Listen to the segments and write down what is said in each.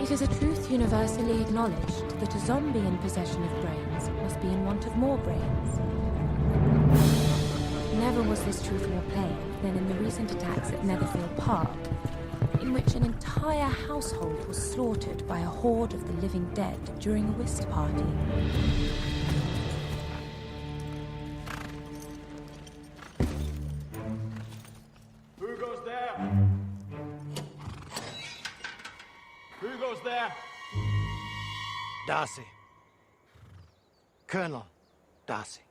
It is a truth universally acknowledged that a zombie in possession of brains must be in want of more brains. Never was this truth more plain than in the recent attacks at Netherfield Park, in which an entire household was slaughtered by a horde of the living dead during a whist party. Who goes there? Who goes there? Darcy. Colonel Darcy.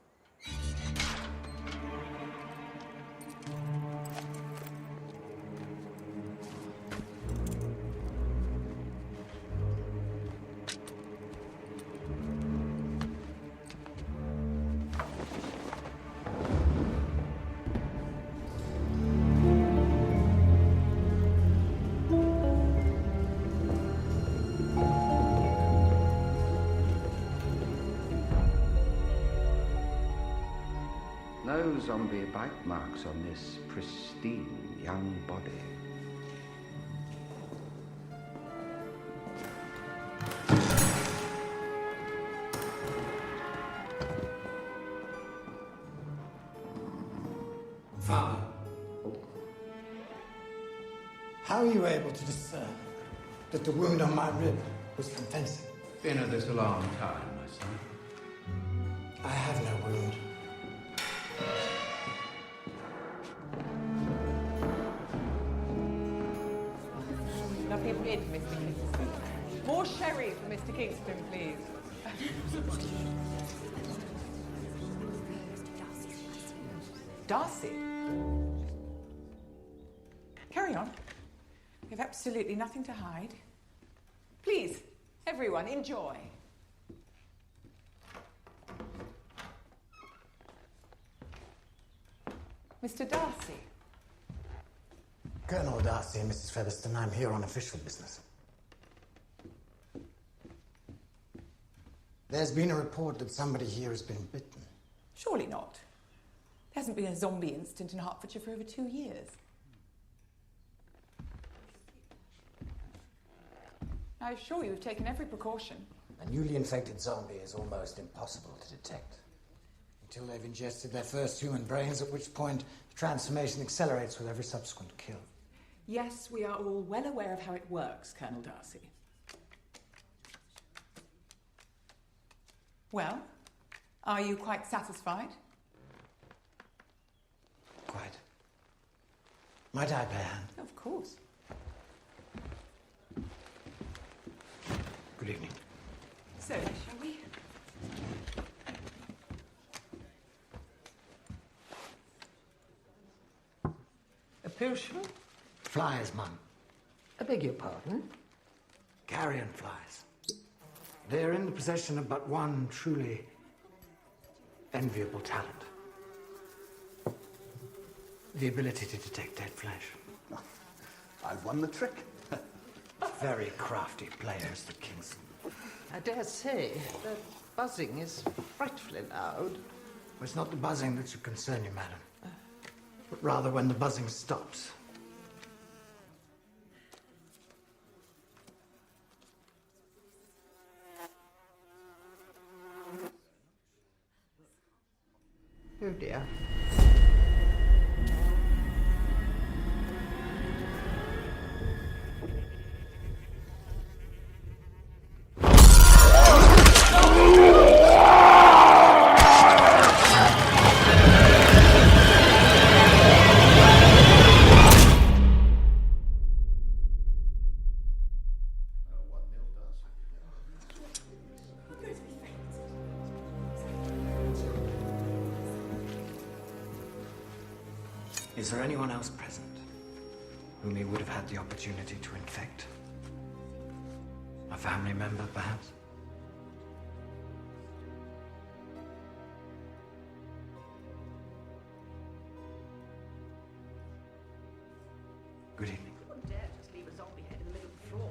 No zombie bite marks on this pristine young body. Father, how are you able to discern that the wound on my rib was from fencing? Been at this a long time, my son. I have no wound. Nothing for Mr. Kingston. More sherry for Mr. Kingston, please. Darcy? Carry on. You have absolutely nothing to hide. Please, everyone, enjoy. Mr. Darcy. Colonel Darcy and Mrs. Featherstone, I'm here on official business. There's been a report that somebody here has been bitten. Surely not. There hasn't been a zombie incident in Hertfordshire for over 2 years. I assure you we've taken every precaution. A newly infected zombie is almost impossible to detect. Until they've ingested their first human brains, at which point the transformation accelerates with every subsequent kill. Yes, we are all well aware of how it works, Colonel Darcy. Well, are you quite satisfied? Quite. Might I pay a hand? Of course. Good evening. So, shall we? A potion? Flies, Mum. I beg your pardon? Carrion flies. They're in the possession of but one truly enviable talent. The ability to detect dead flesh. I've won the trick. Very crafty players, the Kingston. I dare say the buzzing is frightfully loud. It's not the buzzing that should concern you, madam, but rather when the buzzing stops. Oh dear. Is there anyone else present whom he would have had the opportunity to infect? A family member, perhaps? Good evening. You wouldn't dare just leave a zombie head in the middle of the floor.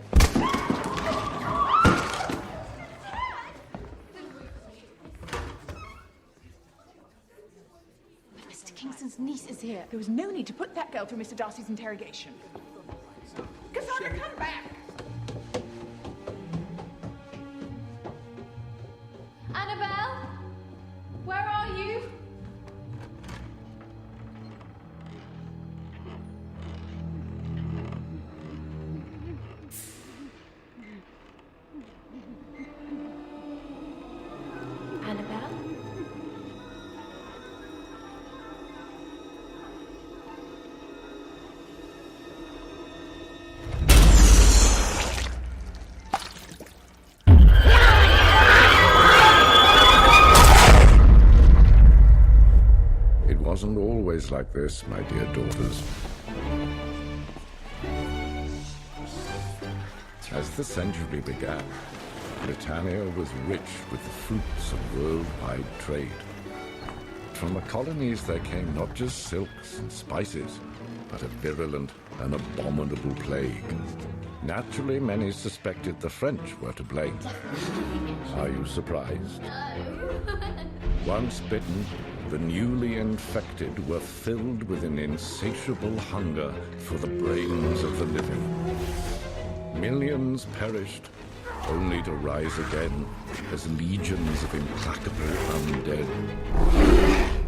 His niece is here. There was no need to put that girl through Mr. Darcy's interrogation. Cassandra, come back! Annabelle? Where are you? Annabelle? It wasn't always like this, my dear daughters. As the century began, Britannia was rich with the fruits of worldwide trade. From the colonies there came not just silks and spices, but a virulent and abominable plague. Naturally, many suspected the French were to blame. Are you surprised? Once bitten, the newly infected were filled with an insatiable hunger for the brains of the living. Millions perished, only to rise again as legions of implacable undead.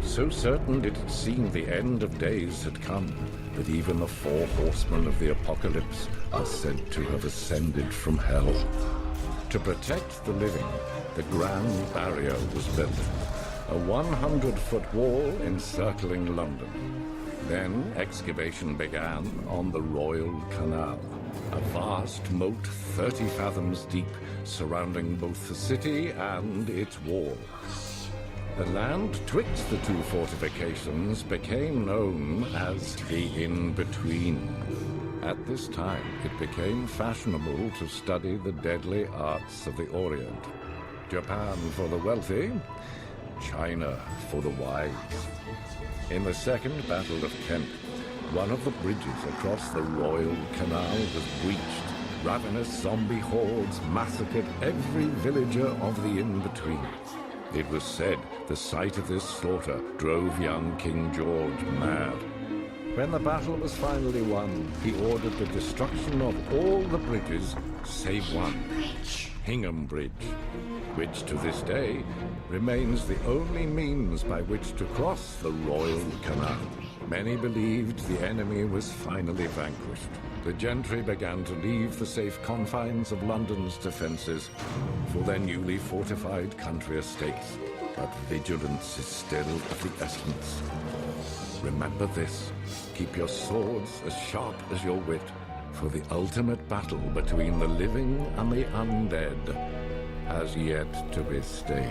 So certain did it seem the end of days had come that even the 4 horsemen of the apocalypse are said to have ascended from hell. To protect the living, the Grand Barrier was built, a 100-foot wall encircling London. Then excavation began on the Royal Canal, a vast moat 30 fathoms deep surrounding both the city and its walls. The land twixt the 2 fortifications became known as the In-Between. At this time, it became fashionable to study the deadly arts of the Orient. Japan for the wealthy, China for the wise. In the Second Battle of Kent, one of the bridges across the Royal Canal was breached. Ravenous zombie hordes massacred every villager of the In-Between. It was said the sight of this slaughter drove young King George mad. When the battle was finally won, he ordered the destruction of all the bridges save one, Hingham Bridge, which to this day remains the only means by which to cross the Royal Canal. Many believed the enemy was finally vanquished. The gentry began to leave the safe confines of London's defences for their newly fortified country estates. But vigilance is still of the essence. Remember this. Keep your swords as sharp as your wit, for the ultimate battle between the living and the undead has yet to be staged.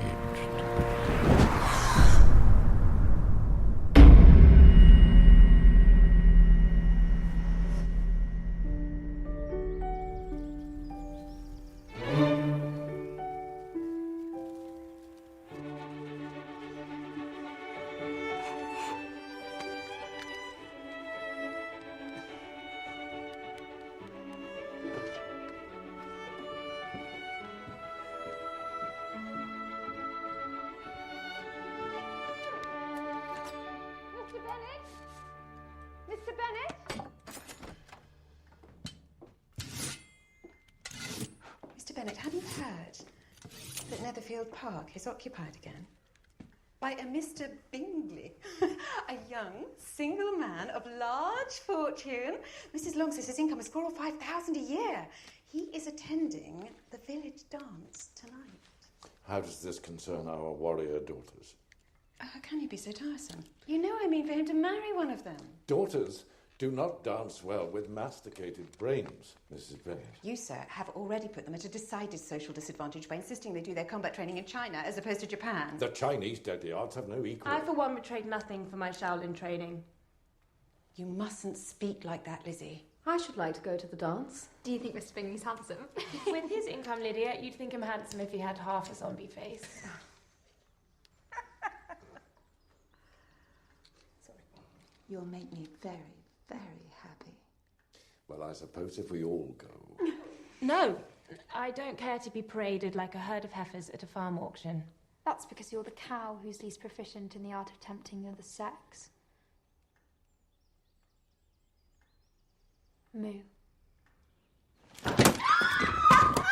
Mr. Bennet? Mr. Bennet, have you heard that Netherfield Park is occupied again? By a Mr. Bingley, a young, single man of large fortune. Mrs. Long says his income is 4,000 or 5,000 a year. He is attending the village dance tonight. How does this concern our warrior daughters? How can you be so tiresome? You know I mean for him to marry one of them. Daughters do not dance well with masticated brains, Mrs. Bennet. You, sir, have already put them at a decided social disadvantage by insisting they do their combat training in China as opposed to Japan. The Chinese deadly arts have no equal. I, for one, would trade nothing for my Shaolin training. You mustn't speak like that, Lizzie. I should like to go to the dance. Do you think Mr. Bingley's handsome? With his income, Lydia, you'd think him handsome if he had half a zombie face. You'll make me very, very happy. Well, I suppose if we all go... No, I don't care to be paraded like a herd of heifers at a farm auction. That's because you're the cow who's least proficient in the art of tempting the other sex. Moo.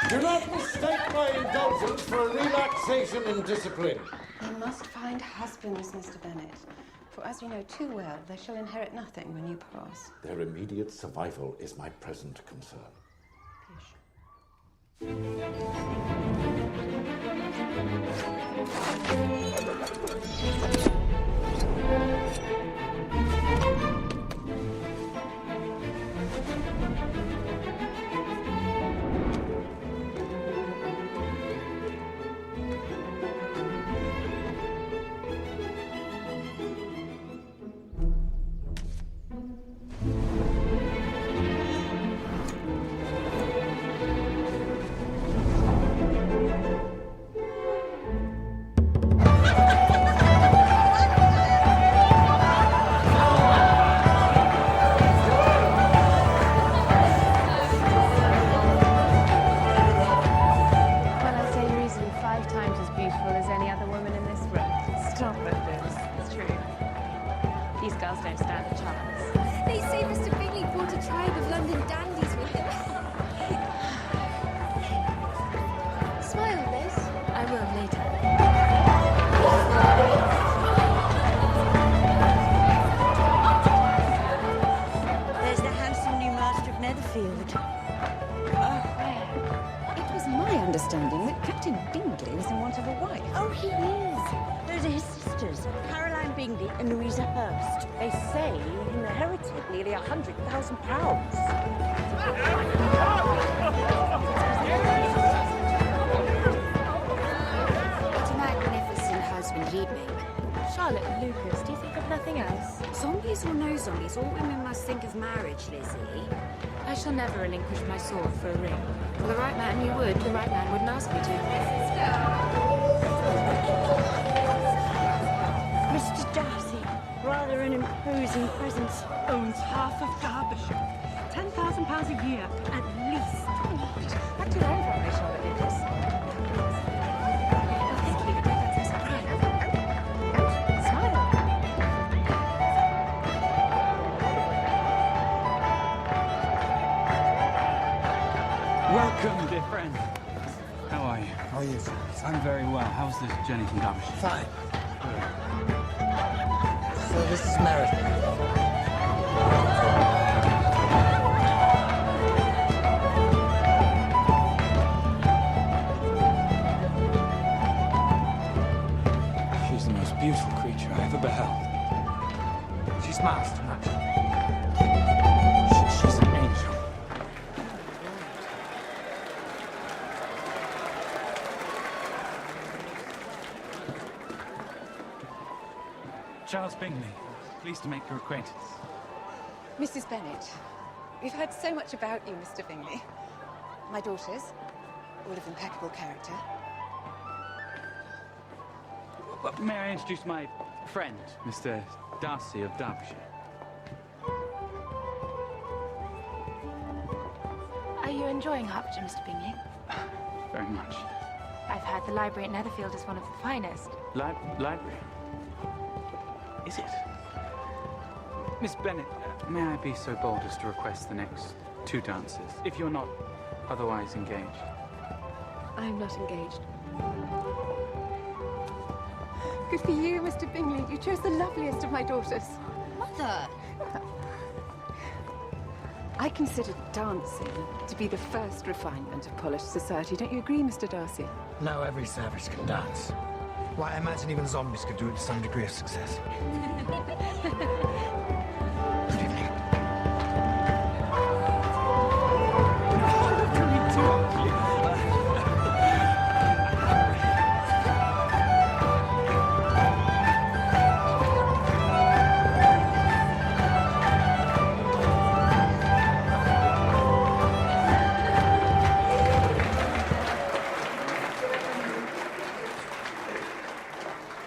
Do not mistake my indulgence for a relaxation in discipline. They must find husbands, Mr. Bennet. For as you know too well, they shall inherit nothing when you pass. Their immediate survival is my present concern. I shall never relinquish my sword for a ring. For the right man you would. The right man wouldn't ask me to. Mr. Darcy, rather an imposing presence. Owns half of Derbyshire. £10,000 a year, at least. Back to your own family, Charlotte Lucas. Thank you. That's a surprise. Smile. Welcome, dear friend. How are you? How are you, sir? I'm very well. How's this journey from Derbyshire? Fine. So this is Meredith. She's the most beautiful creature I ever beheld. She smiles too much. She's an angel. Charles Bingley, pleased to make your acquaintance. Mrs. Bennet, we've heard so much about you, Mr. Bingley. My daughters, all of impeccable character. Well, may I introduce my friend, Mr. Darcy of Derbyshire? Are you enjoying Hertfordshire, Mr. Bingley? Very much. I've heard the library at Netherfield is one of the finest. Library? Is it? Miss Bennet, may I be so bold as to request the next 2 dances, if you're not otherwise engaged? I'm not engaged. Good for you, Mr. Bingley. You chose the loveliest of my daughters. Mother! I consider dancing to be the first refinement of polished society. Don't you agree, Mr. Darcy? No, every savage can dance. Why, I imagine even zombies could do it to some degree of success. Good evening.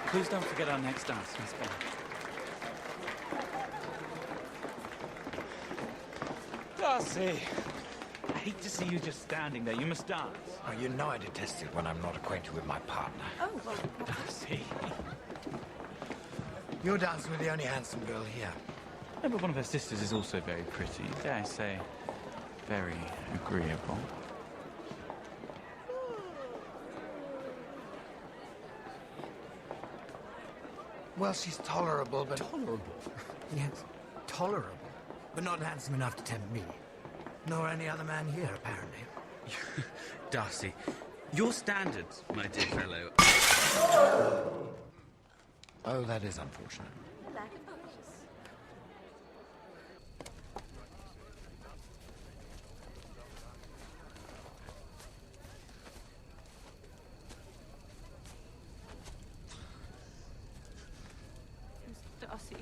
Please don't forget our next dance, Miss Bennet. Darcy! I hate to see you just standing there. You must dance. Oh, you know I detest it when I'm not acquainted with my partner. Oh, well, Darcy. You're dancing with the only handsome girl here. No, but one of her sisters is also very pretty. Dare I say, very agreeable. Well, she's tolerable, but... Tolerable? Yes, tolerable. But not handsome enough to tempt me. Nor any other man here, apparently. Darcy, your standards, my dear fellow... Oh, that is unfortunate. Darcy,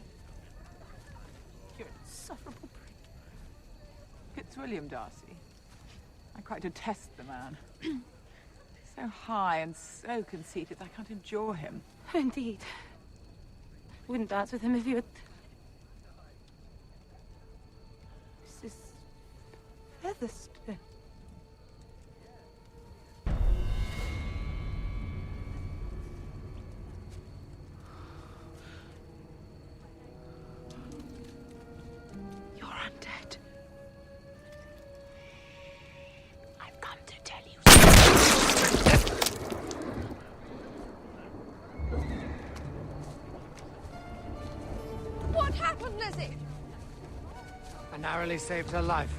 you're an insufferable prick. Fitzwilliam Darcy. I quite detest the man. So high and so conceited, I can't endure him. Indeed. Wouldn't dance with him if you had... Mrs. Featherstone. You're undead. I've come to tell you What happened, Lizzie? I narrowly saved her life.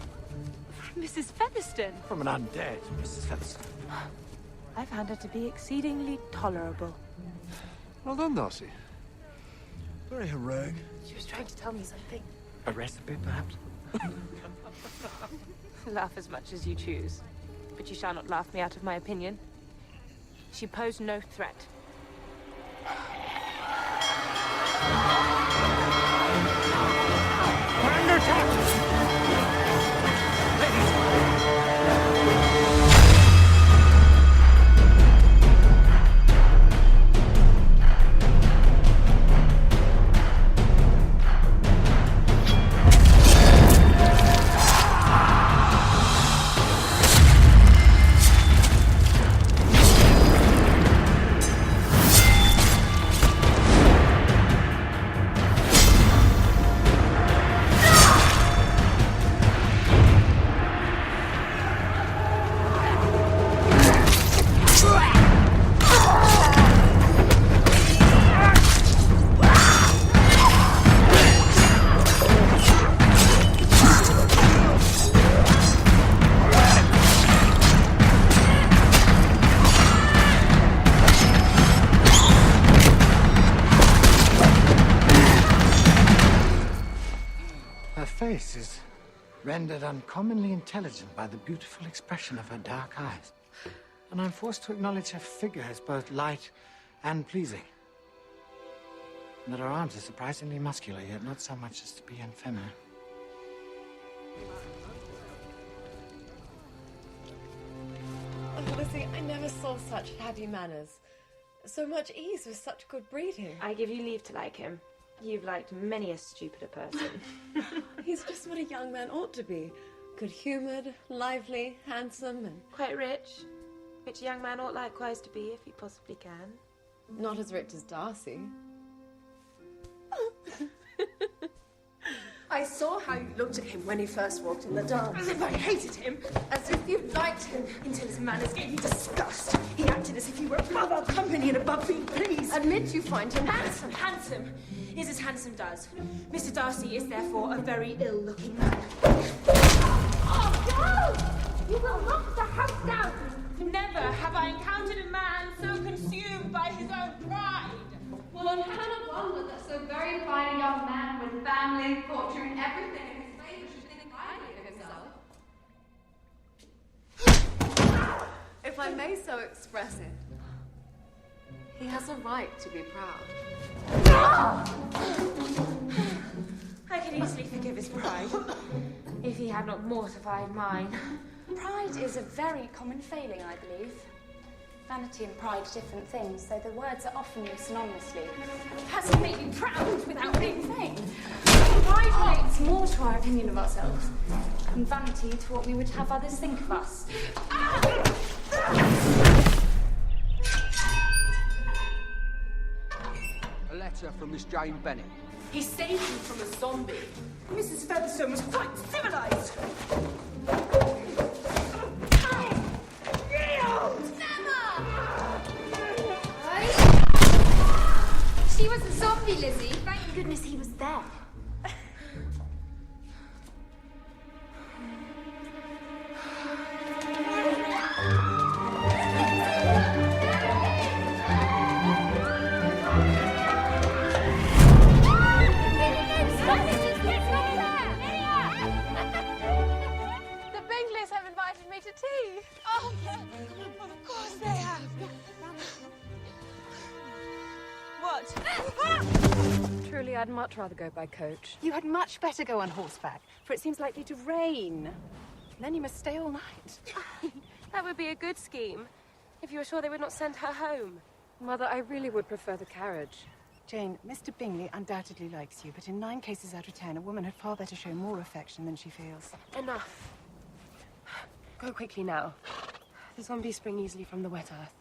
Mrs. Featherstone. From an undead Mrs. Featherstone. I found her to be exceedingly tolerable. Well done, Darcy. Very heroic. She was trying to tell me something. A recipe, perhaps? Laugh as much as you choose, but you shall not laugh me out of my opinion. She posed no threat. We're under attack! Her face is rendered uncommonly intelligent by the beautiful expression of her dark eyes. And I'm forced to acknowledge her figure as both light and pleasing. And that her arms are surprisingly muscular, yet not so much as to be unfeminine. Oh, Lizzie, I never saw such laddie manners. So much ease with such good breeding. I give you leave to like him. You've liked many a stupider person. He's just what a young man ought to be. Good-humoured, lively, handsome, and... Quite rich. Which a young man ought likewise to be, if he possibly can. Not as rich as Darcy. I saw how you looked at him when he first walked in the dance. As if I hated him. As if you liked him. Until his manners gave me disgust. He acted as if he were above our company and above being pleased. Admit you find him handsome. Handsome is as handsome does. Mr. Darcy is therefore a very ill-looking man. Oh, no! You will knock the house down! Never have I encountered a man so consumed by his own pride. One cannot wonder that so very fine a young man with family, fortune, everything in his favour should think highly of himself. If I may so express it, he has a right to be proud. I can easily forgive his pride, if he had not mortified mine. Pride is a very common failing, I believe. Vanity and pride are different things, though the words are often used synonymously. Has he made you proud without being vain? Pride relates more to our opinion of ourselves, and vanity to what we would have others think of us. A letter from Miss Jane Bennett. He saved me from a zombie. Mrs. Featherstone was quite civilized. you, Lizzie. Thank goodness he was there. The Bingleys have invited me to tea. Oh, of course they have. What? Truly, I'd much rather go by coach. You had much better go on horseback, for it seems likely to rain. Then you must stay all night. That would be a good scheme, if you were sure they would not send her home. Mother, I really would prefer the carriage. Jane, Mr. Bingley undoubtedly likes you, but in 9 cases out of 10, a woman had far better show more affection than she feels. Enough. Go quickly now. The zombies spring easily from the wet earth.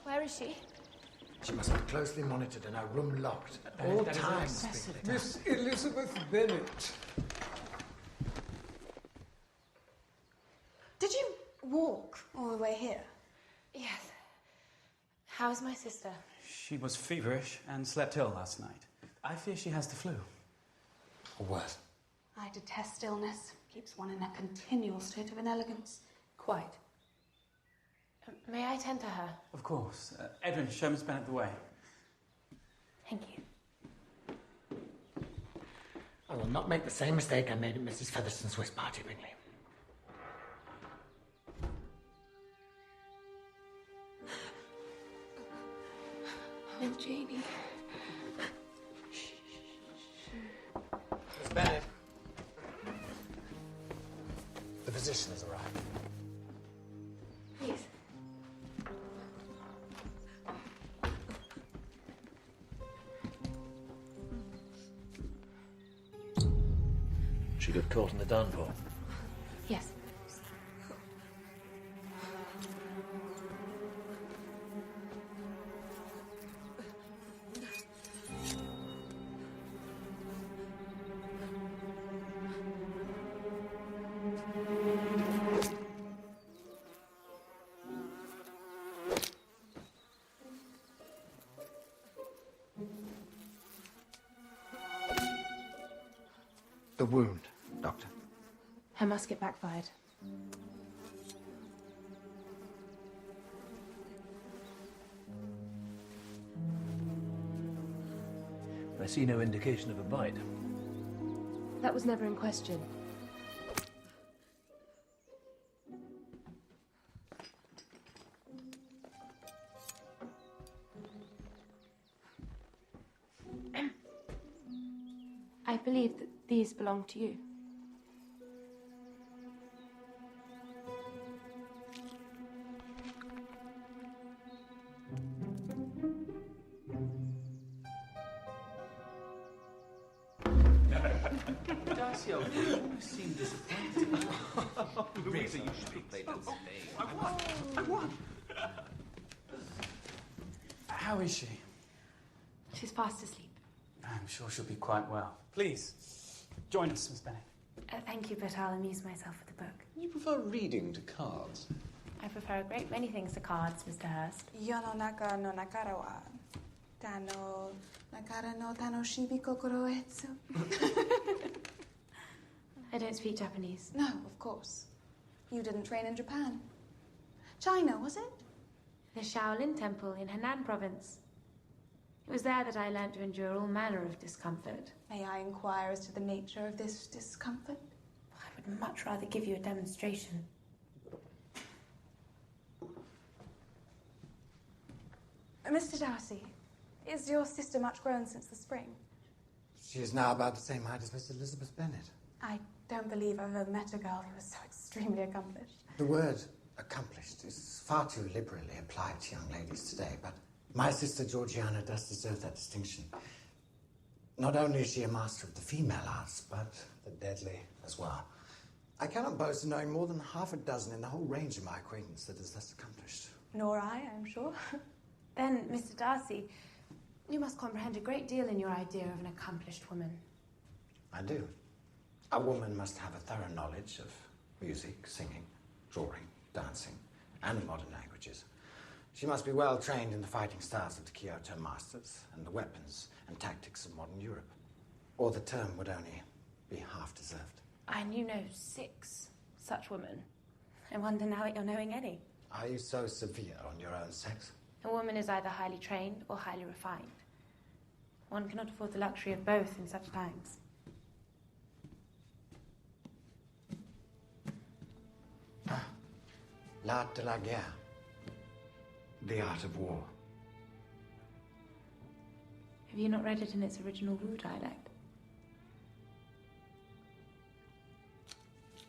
Where is she? She must be closely monitored and her room locked at all times. Miss Elizabeth Bennet. Did you walk all the way here? Yes. How's my sister? She was feverish and slept ill last night. I fear she has the flu. Or worse. I detest illness. Keeps one in a continual state of inelegance. Quite. May I tend to her? Of course. Edwin, show Miss Bennet the way. Thank you. I will not make the same mistake I made at Mrs. Featherston's whist party, Bingley. Oh, Janie. Miss Bennet. The physician has arrived. Please. She got caught in the downpour. Yes. The wound, Doctor. Her musket backfired. I see no indication of a bite. That was never in question. believe that these belong to you. Darcy, old boy, you almost seem disappointed. Louisa, you should be played in Spain. I won! How is she? She's fast asleep. I'm sure she'll be quite well. Please, join us, Miss Bennet. Thank you, but I'll amuse myself with the book. You prefer reading to cards? I prefer a great many things to cards, Mr. Hurst. Yo no naka no nakara wa tano nakara no tanoshibi kokoro etsu. I don't speak Japanese. No, of course. You didn't train in Japan. China, was it? The Shaolin Temple in Henan province. It was there that I learnt to endure all manner of discomfort. May I inquire as to the nature of this discomfort? I would much rather give you a demonstration. Mr. Darcy, is your sister much grown since the spring? She is now about the same height as Miss Elizabeth Bennet. I don't believe I've ever met a girl who was so extremely accomplished. The word accomplished is far too liberally applied to young ladies today, but my sister Georgiana does deserve that distinction. Not only is she a master of the female arts, but the deadly as well. I cannot boast of knowing more than half a dozen in the whole range of my acquaintance that is thus accomplished. Nor I, I'm sure. Then, Mr. Darcy, you must comprehend a great deal in your idea of an accomplished woman. I do. A woman must have a thorough knowledge of music, singing, drawing, dancing, and modern languages. She must be well trained in the fighting styles of the Kyoto masters and the weapons and tactics of modern Europe. Or the term would only be half deserved. I knew no 6 such women. I wonder now that you're knowing any. Are you so severe on your own sex? A woman is either highly trained or highly refined. One cannot afford the luxury of both in such times. L'art de la guerre. The art of war. Have you not read it in its original Wu dialect?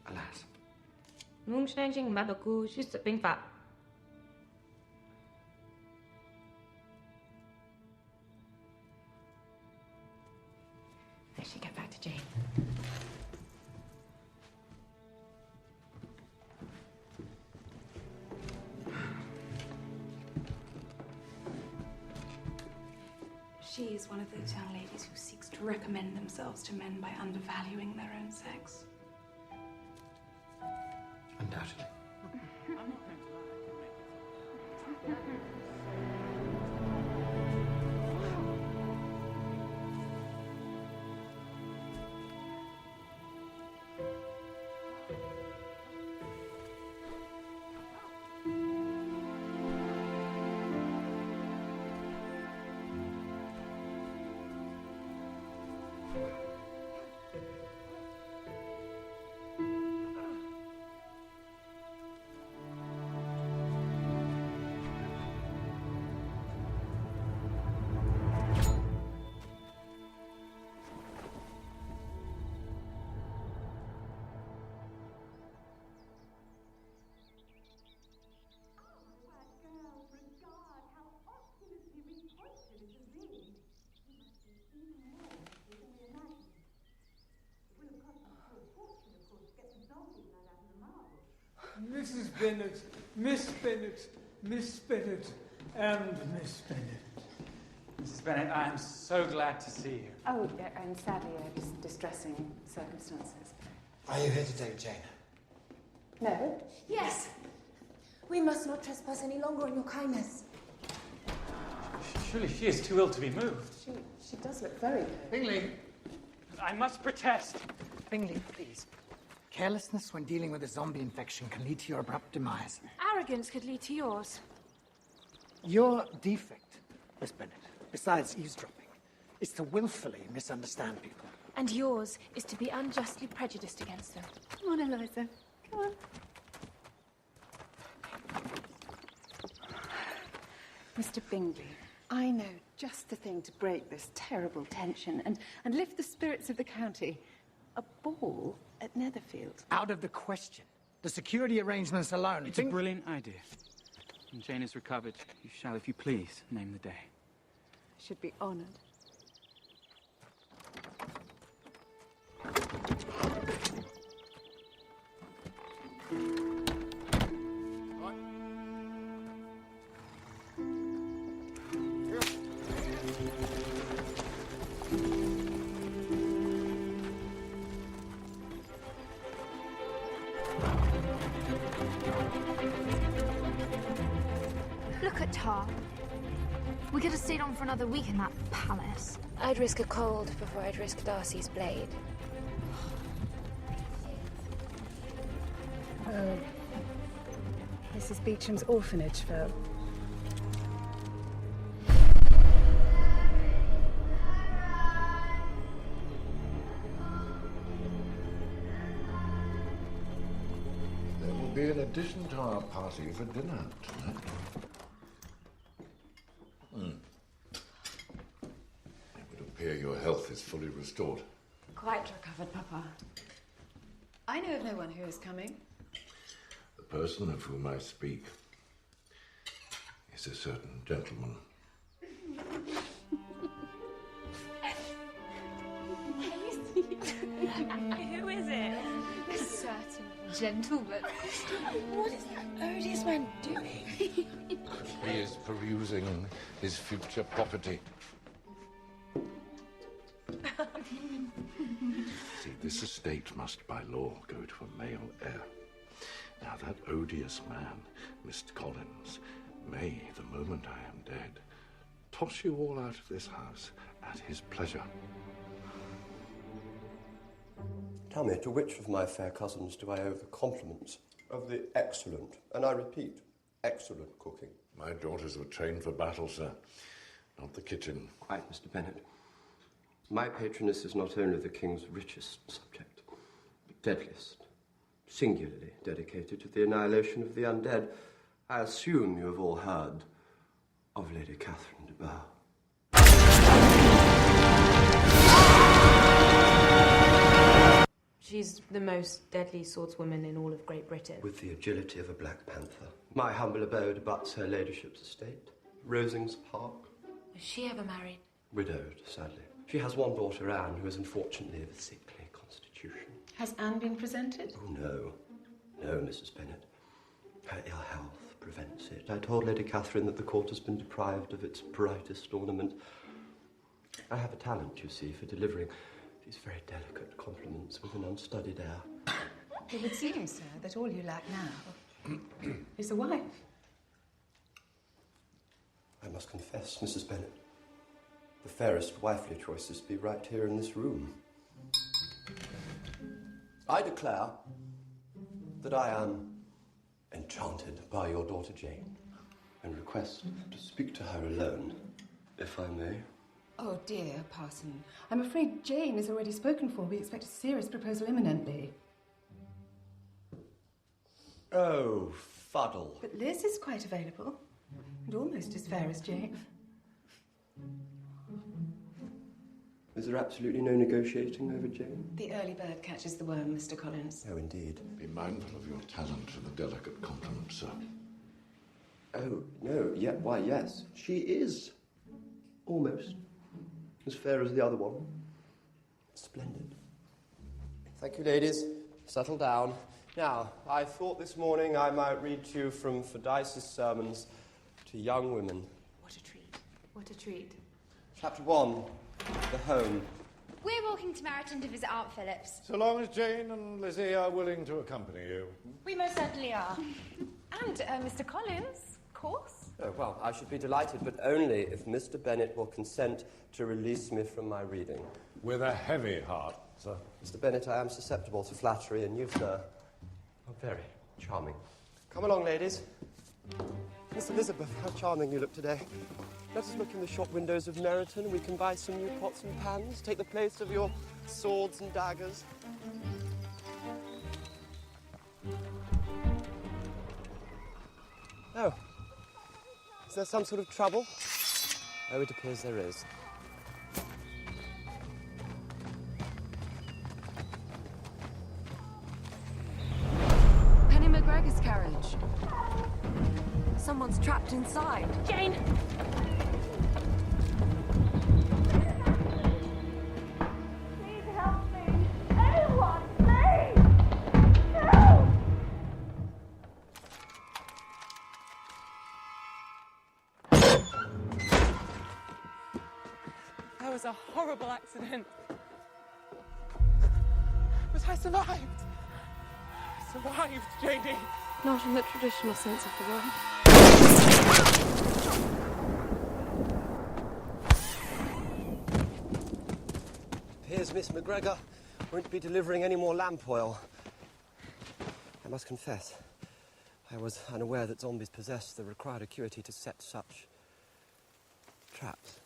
Alas. 蒙山经马的故事是兵法。I should get back to Jane. She is one of those young ladies who seeks to recommend themselves to men by undervaluing their own sex. Undoubtedly. Mrs. Bennet, Miss Bennet, Miss Bennet, and Miss Bennet. Mrs. Bennet, I am so glad to see you. Oh, and sadly, distressing circumstances. Are you here to take Jane? No? Yes! We must not trespass any longer on your kindness. Surely she is too ill to be moved. She does look very ill. Bingley! I must protest. Bingley, please. Carelessness when dealing with a zombie infection can lead to your abrupt demise. Arrogance could lead to yours. Your defect, Miss Bennet, besides eavesdropping, is to willfully misunderstand people. And yours is to be unjustly prejudiced against them. Come on, Eliza. Come on. Mr. Bingley. I know just the thing to break this terrible tension and lift the spirits of the county. A ball at Netherfield. Out of the question. The security arrangements alone. It's a brilliant idea. When Jane is recovered, you shall, if you please, name the day. I should be honoured. Look at her. We could have stayed on for another week in that palace. I'd risk a cold before I'd risk Darcy's blade. Oh. Mrs. Beecham's orphanage, Phil. There will be an addition to our party for dinner tonight. It would appear your health is fully restored. Quite recovered, Papa. I know of no one who is coming. The person of whom I speak is a certain gentleman. Who is it? A certain gentleman. What is that odious man doing? He is perusing his future property. See, this estate must by law go to a male heir. Now that odious man, Mr. Collins, may, the moment I am dead, toss you all out of this house at his pleasure. Tell me, to which of my fair cousins do I owe the compliments of the excellent, and I repeat, excellent cooking? My daughters were trained for battle, sir, not the kitchen. Quite, Mr. Bennet. My patroness is not only the king's richest subject, but deadliest, singularly dedicated to the annihilation of the undead. I assume you have all heard of Lady Catherine de Bourgh. She's the most deadly swordswoman in all of Great Britain. With the agility of a Black Panther. My humble abode abuts her ladyship's estate, Rosings Park. Was she ever married? Widowed, sadly. She has one daughter, Anne, who is unfortunately of a sickly constitution. Has Anne been presented? Oh, no. No, Mrs. Bennet. Her ill health prevents it. I told Lady Catherine that the court has been deprived of its brightest ornament. I have a talent, you see, for delivering these very delicate compliments with an unstudied air. It would seem, sir, that all you lack now is a wife. I must confess, Mrs. Bennet, the fairest wifely choices be right here in this room. I declare that I am enchanted by your daughter Jane, and request to speak to her alone, if I may. Oh, dear, Parson. I'm afraid Jane is already spoken for. We expect a serious proposal imminently. Oh, fuddle. But Liz is quite available, and almost as fair as Jane. Is there absolutely no negotiating over Jane? The early bird catches the worm, Mr. Collins. Oh, indeed. Be mindful of your talent for the delicate compliment, sir. Oh, no, yet, why, yes. She is almost as fair as the other one. Splendid. Thank you, ladies. Settle down. Now, I thought this morning I might read to you from Fordyce's sermons to young women. What a treat. What a treat. Chapter 1, The Home. We're walking to Meryton to visit Aunt Phillips. So long as Jane and Lizzie are willing to accompany you. We most certainly are. And Mr. Collins, of course. Oh, well, I should be delighted, but only if Mr. Bennet will consent to release me from my reading. With a heavy heart, sir. Mr. Bennet, I am susceptible to flattery, and you, sir, are very charming. Come along, ladies. Miss Elizabeth, how charming you look today. Let us look in the shop windows of Meryton, and we can buy some new pots and pans, take the place of your swords and daggers. Oh. Is there some sort of trouble? Oh, it appears there is. Penny McGregor's carriage. Someone's trapped inside. Jane! Please help me! Anyone, please! Help! That was a horrible accident. But I survived. I survived, Janie. Not in the traditional sense of the word. Here's Miss McGregor. Won't be delivering any more lamp oil. I must confess, I was unaware that zombies possess the required acuity to set such traps.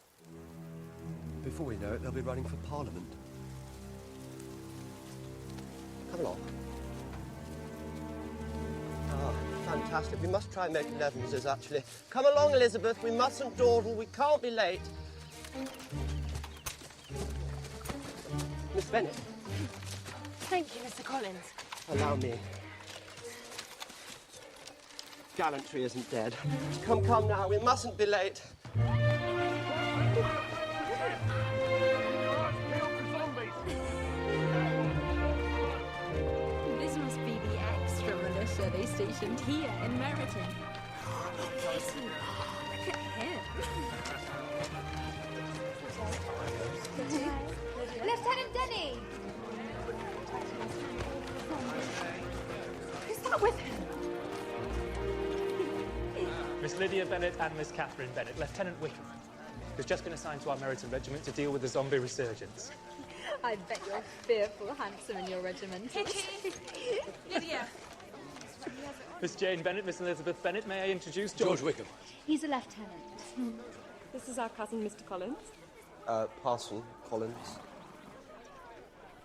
Before we know it, they'll be running for Parliament. Come along. Ah, fantastic. We must try and make 11s, actually. Come along, Elizabeth. We mustn't dawdle. We can't be late. Miss Bennett. Thank you, Mr. Collins. Allow me. Gallantry isn't dead. Come now. We mustn't be late. This must be the extra militia they stationed here in Meryton. Look at him. Lieutenant Denny! Who's that with him? Miss Lydia Bennett and Miss Catherine Bennett, Lieutenant Wickham, who's just been assigned to our Meryton regiment to deal with the zombie resurgence. I bet you're fearful handsome in your regiment. Lydia. Miss Jane Bennett, Miss Elizabeth Bennett, may I introduce George Wickham. He's a lieutenant. This is our cousin, Mr. Collins. Parson Collins.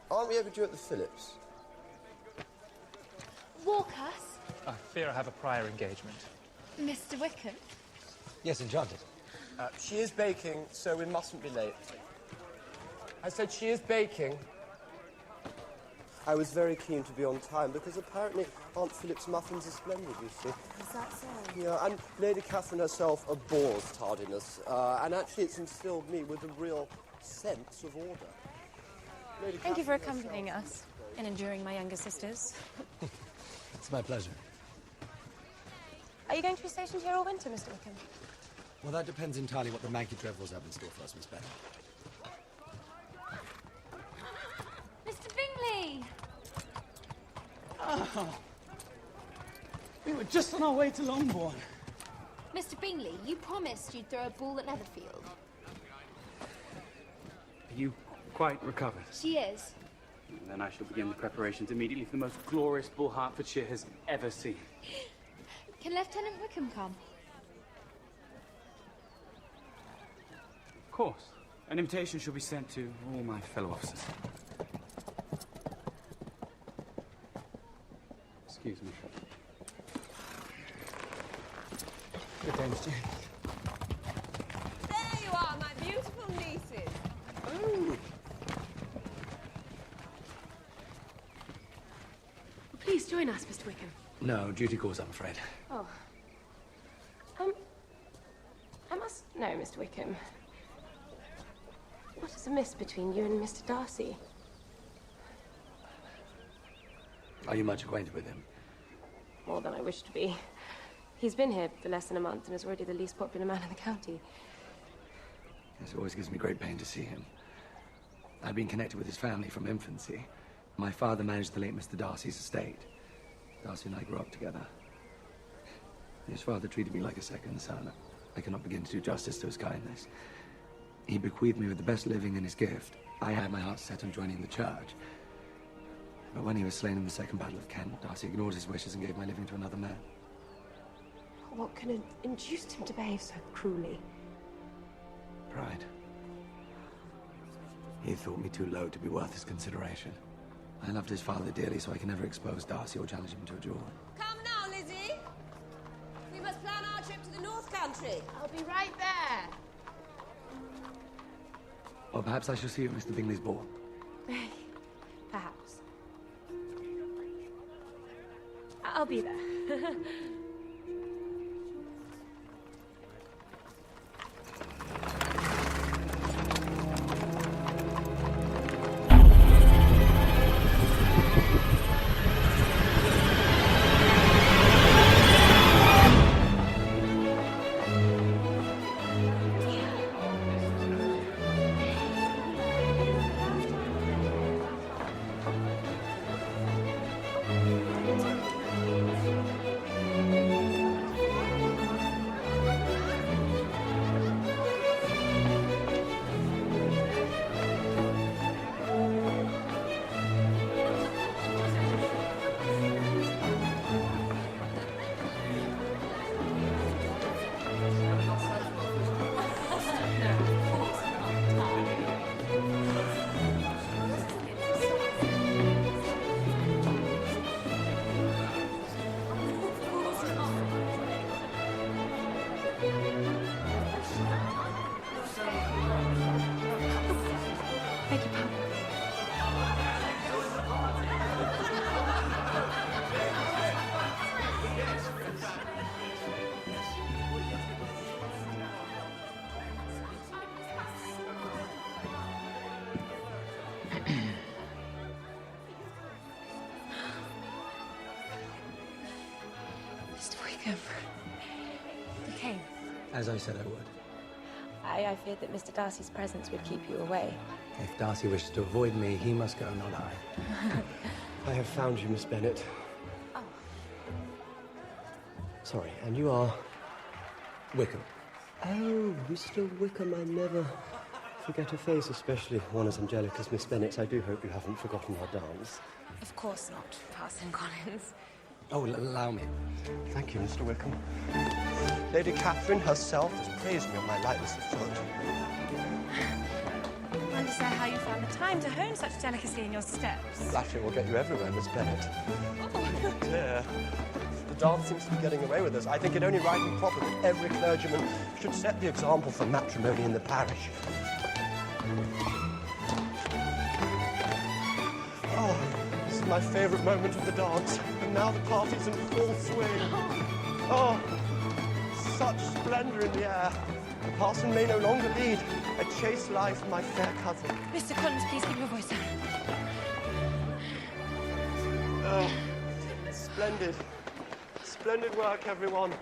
Aren't we overdue at the Phillips? Walk us, I fear I have a prior engagement. Mr. Wickham. Yes, enchanted. She is baking, so we mustn't be late. I said she is baking. I was very keen to be on time because apparently Aunt Philip's muffins are splendid, you see. Is that so? Yeah, and Lady Catherine herself abhors tardiness, and actually it's instilled me with a real sense of order. Lady Thank you for Catherine accompanying us and enduring my younger sisters. It's my pleasure. Are you going to be stationed here all winter, Mr. Wickham? Well, that depends entirely what the Manky Dreadfuls have in store for us, Miss Bennett. Mr. Bingley! Oh. We were just on our way to Longbourn. Mr. Bingley, you promised you'd throw a ball at Netherfield. Are you quite recovered? She is. Then I shall begin the preparations immediately for the most glorious ball Hertfordshire has ever seen. Can Lieutenant Wickham come? Of course. An invitation shall be sent to all my fellow officers. Excuse me. Good day, Miss Jane. There you are, my beautiful nieces. Oh. Please join us, Mr. Wickham. No, duty calls, I'm afraid. Oh. I must know, Mr. Wickham. What is amiss between you and Mr. Darcy? Are you much acquainted with him? More than I wish to be. He's been here for less than a month and is already the least popular man in the county. Yes, it always gives me great pain to see him. I've been connected with his family from infancy. My father managed the late Mr. Darcy's estate. Darcy and I grew up together. His father treated me like a second son. I cannot begin to do justice to his kindness. He bequeathed me with the best living in his gift. I had my heart set on joining the church. But when he was slain in the Second Battle of Kent, Darcy ignored his wishes and gave my living to another man. What could have induced him to behave so cruelly? Pride. He thought me too low to be worth his consideration. I loved his father dearly, so I can never expose Darcy or challenge him to a duel. Come now, Lizzie. We must plan our trip to the North Country. I'll be right there. Or perhaps I shall see you at Mr. Bingley's ball. Perhaps. I'll be there. Okay. As I said I would. I feared that Mr. Darcy's presence would keep you away. If Darcy wishes to avoid me, he must go, not I. I have found you, Miss Bennet. Oh. Sorry, and you are? Wickham. Oh, Mr. Wickham, I never forget a face, especially one as angelic as Miss Bennet's. I do hope you haven't forgotten our dance. Of course not, Parson Collins. Oh, allow me. Thank you, Mr. Wickham. Lady Catherine herself has praised me on my lightness of foot. I wonder, sir, how you found the time to hone such delicacy in your steps. Flattery will get you everywhere, Miss Bennet. Oh. Dear. The dance seems to be getting away with us. I think it only right and proper that every clergyman should set the example for matrimony in the parish. Oh, this is my favourite moment of the dance. And now the party's in full swing. Oh, such splendour in the air. The parson may no longer lead a chaste life, my fair cousin. Mr. Collins, please keep your voice down. Oh, splendid. Splendid work, everyone.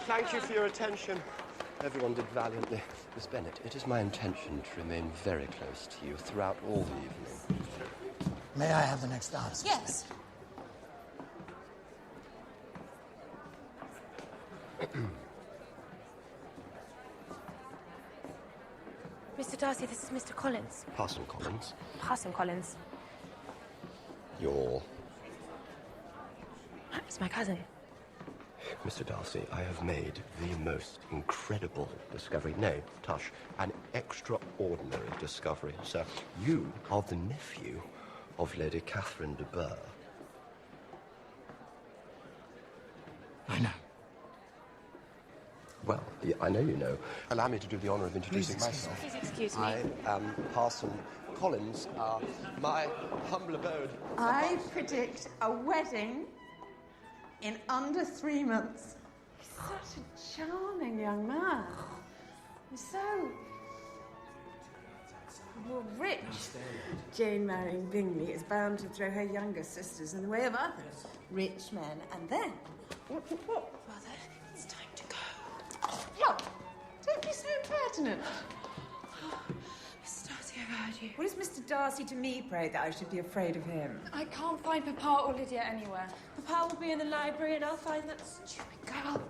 Thank you for your attention. Everyone did valiantly. Miss Bennet, it is my intention to remain very close to you throughout all the evening. May I have the next dance? Yes. Mr. Darcy, this is Mr. Collins. Parson Collins. Parson Collins. You're... It's my cousin. Mr. Darcy, I have made the most incredible discovery. No, tush, an extraordinary discovery, sir. You are the nephew of Lady Catherine de Bourgh. I know. Well, yeah, I know you know. Allow me to do the honour of introducing myself. Please excuse me. I am Parson Collins, my humble abode. I predict a wedding in under 3 months. He's such a charming young man. He's so... well, rich. Jane marrying Bingley is bound to throw her younger sisters in the way of others. Rich men, and then... Mother, it's time to go. Look, don't be so impertinent. Mr. Darcy, I've heard you. What is Mr. Darcy to me, pray, that I should be afraid of him? I can't find Papa or Lydia anywhere. Papa will be in the library and I'll find that stupid girl.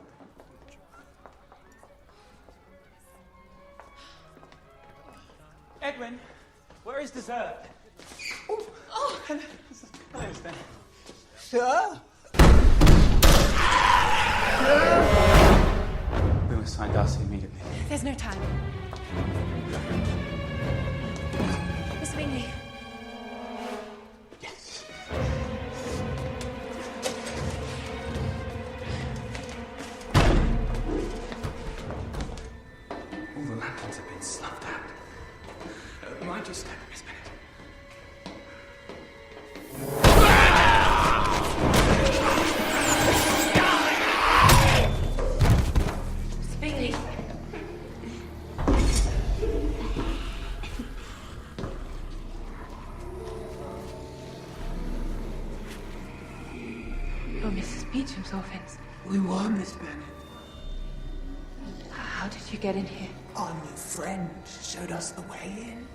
Edwin, where is dessert? Oh! Hello, Miss Bennet. Sir? We must find Darcy immediately. There's no time. Mr. Bingley. Yes. All the lanterns have been snuffed out. Mind your step, Miss Bennett. Bingley. Oh, Mrs. Beecham's orphans. We were, Miss Bennett. How did you get in here? Our new friend showed us the way in.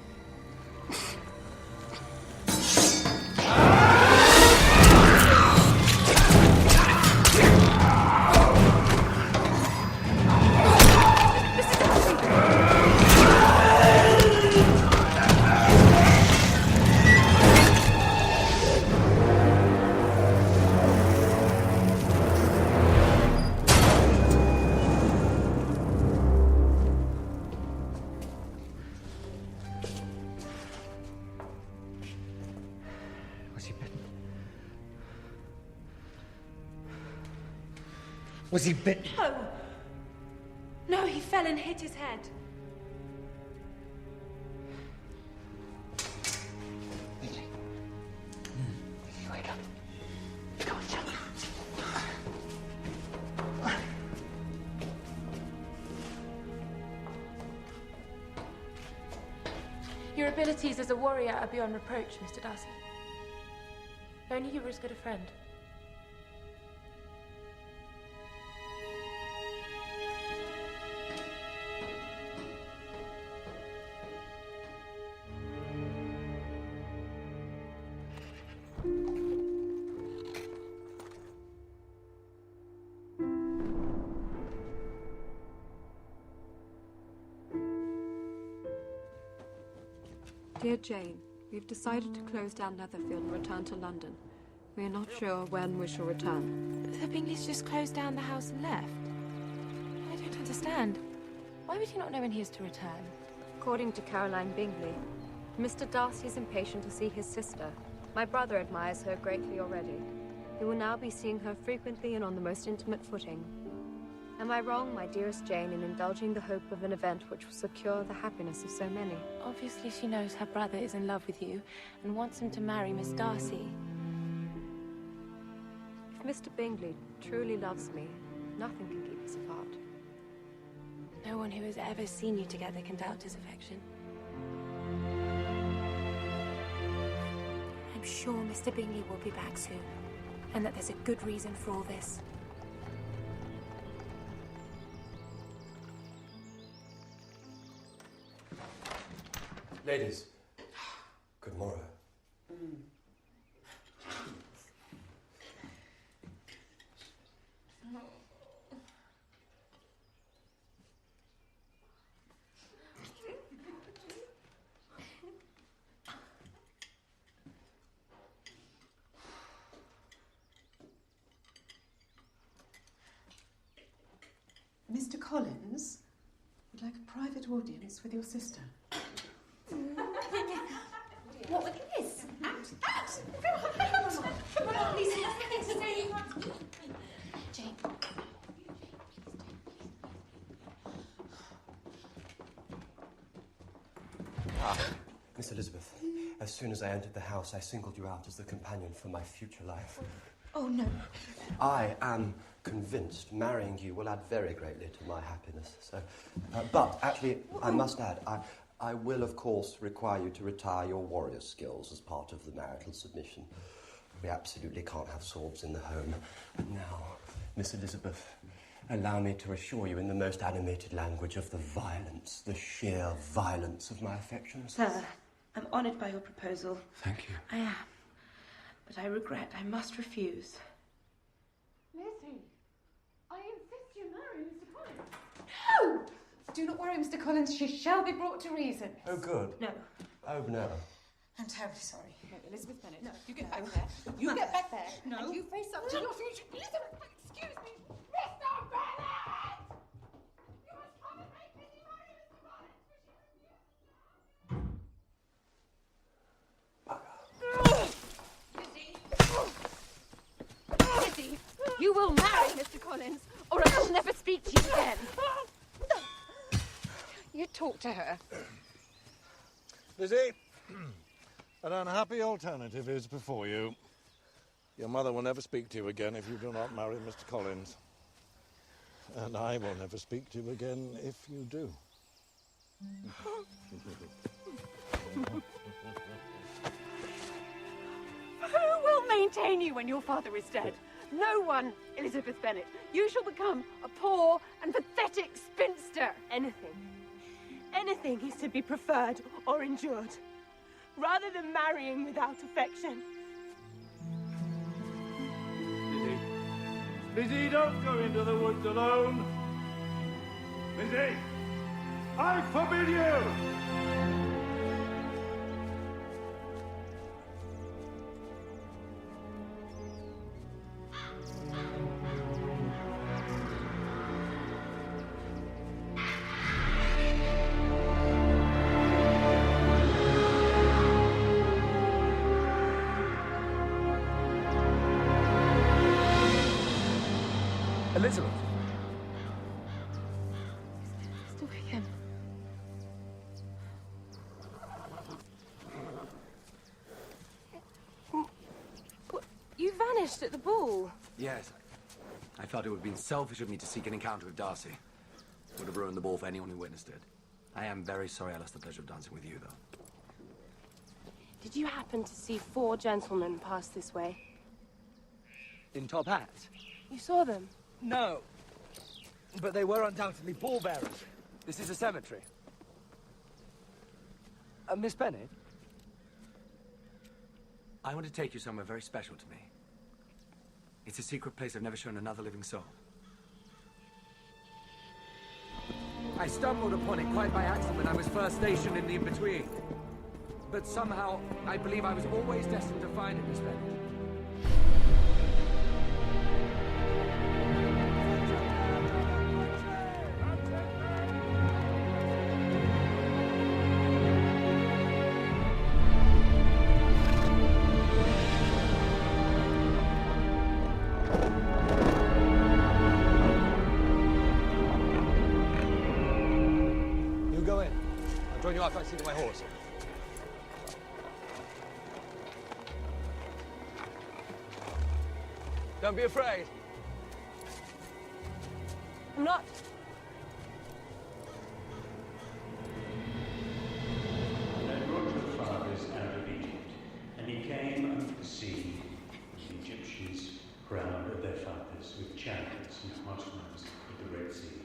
Was he bitten? No. No, he fell and hit his head. Bingley. Wake up. Come on, jump. Your abilities as a warrior are beyond reproach, Mr. Darcy. If only you were as good a friend. Dear Jane, we've decided to close down Netherfield and return to London. We are not sure when we shall return. The Bingleys just closed down the house and left. I don't understand. Why would he not know when he is to return? According to Caroline Bingley, Mr. Darcy is impatient to see his sister. My brother admires her greatly already. He will now be seeing her frequently and on the most intimate footing. Am I wrong, my dearest Jane, in indulging the hope of an event which will secure the happiness of so many? Obviously she knows her brother is in love with you and wants him to marry Miss Darcy. If Mr. Bingley truly loves me, nothing can keep us apart. No one who has ever seen you together can doubt his affection. I'm sure Mr. Bingley will be back soon, and that there's a good reason for all this. Ladies, good morrow. Mr. Collins would like a private audience with your sister. What was this? Out! Come on, Lisa, nothing to say. Jane. Miss Elizabeth, as soon as I entered the house, I singled you out as the companion for my future life. Oh, no. I am convinced marrying you will add very greatly to my happiness. But actually, I must add, I will, of course, require you to retire your warrior skills as part of the marital submission. We absolutely can't have swords in the home. And now, Miss Elizabeth, allow me to assure you in the most animated language of the violence, the sheer violence of my affections. Sir, I'm honoured by your proposal. Thank you. I am. But I regret I must refuse. Lizzie, I insist you marry Mr. Collins. No! Do not worry, Mr. Collins. She shall be brought to reason. Oh, good. No. Oh, no. I'm terribly sorry. No, Elizabeth Bennet. No, you get back there. You get back there. No. And you face up to your future. Elizabeth, excuse me. Mr. Bennet! You must come and make Lizzie marry Mr. Collins. Lizzie, you will marry Mr. Collins, or I will never speak to you again. You talk to her. Lizzie, an unhappy alternative is before you. Your mother will never speak to you again if you do not marry Mr. Collins. And I will never speak to you again if you do. Who will maintain you when your father is dead? No one, Elizabeth Bennet. You shall become a poor and pathetic spinster. Anything is to be preferred or endured, rather than marrying without affection. Lizzie, don't go into the woods alone. Lizzie, I forbid you! Elizabeth. Mr. Wickham. You vanished at the ball. Yes. I felt it would have been selfish of me to seek an encounter with Darcy. Would have ruined the ball for anyone who witnessed it. I am very sorry I lost the pleasure of dancing with you, though. Did you happen to see 4 gentlemen pass this way? In top hats? You saw them? No. But they were undoubtedly pallbearers. This is a cemetery. Miss Bennet? I want to take you somewhere very special to me. It's a secret place I've never shown another living soul. I stumbled upon it quite by accident when I was first stationed in the in-between. But somehow, I believe I was always destined to find it, Miss Bennet. Join you after I see to my horse. Don't be afraid. I'm not. And I brought your fathers out of Egypt, and he came under the sea. The Egyptians crowned their fathers with chariots and horsemen at the Red Sea.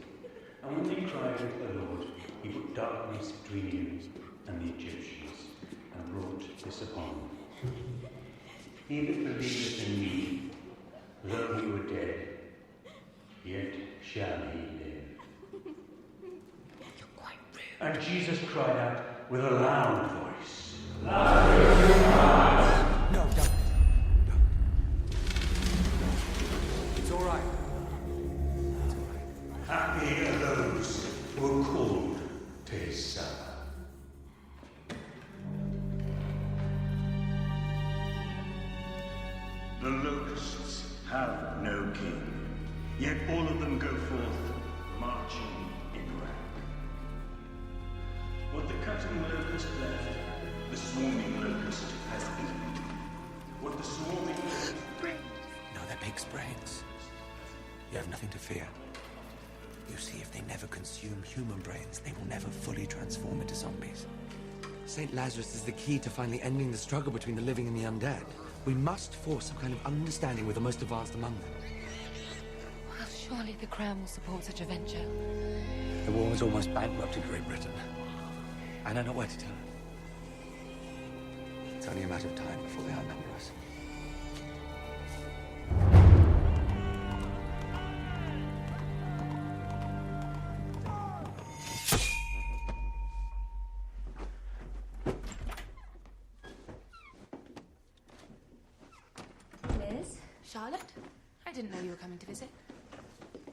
And when they cried with the Lord, he put darkness between you and the Egyptians, and brought this upon them. He that believeth in me, though he were dead, yet shall he live. You're quite rude. And Jesus cried out with a loud voice, No, don't. It's all right. Happy are those who are called to his Son. The locusts have no king, yet all of them go forth marching in rank. What the cutting locust left, the swarming locust has eaten. What the swarming locust... No, they're pig's brains. You have nothing to fear. You see, if they never consume human brains, they will never fully transform into zombies. St. Lazarus is the key to finally ending the struggle between the living and the undead. We must force some kind of understanding with the most advanced among them. Well, surely the Crown will support such a venture. The war has almost bankrupted Great Britain. I know not where to turn. It's only a matter of time before they outnumber us. Liz? Charlotte? I didn't know you were coming to visit.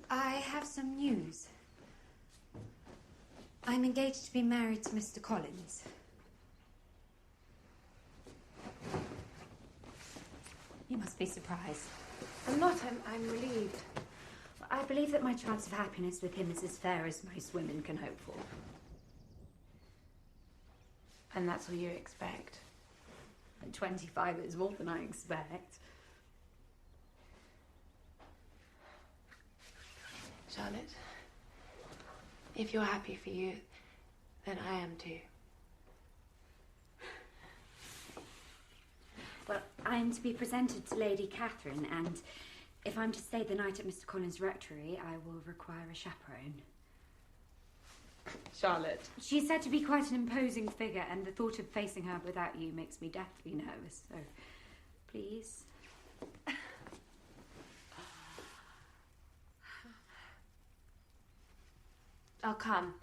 I have some news. I'm engaged to be married to Mr. Collins. You must be surprised. I'm not. I'm relieved. I believe that my chance of happiness with him is as fair as most women can hope for. And that's all you expect? At 25 is more than I expect. Charlotte, if you're happy for you, then I am too. Well, I'm to be presented to Lady Catherine, and if I'm to stay the night at Mr. Collins' rectory, I will require a chaperone. Charlotte. She's said to be quite an imposing figure, and the thought of facing her without you makes me deathly nervous, so please. I'll come.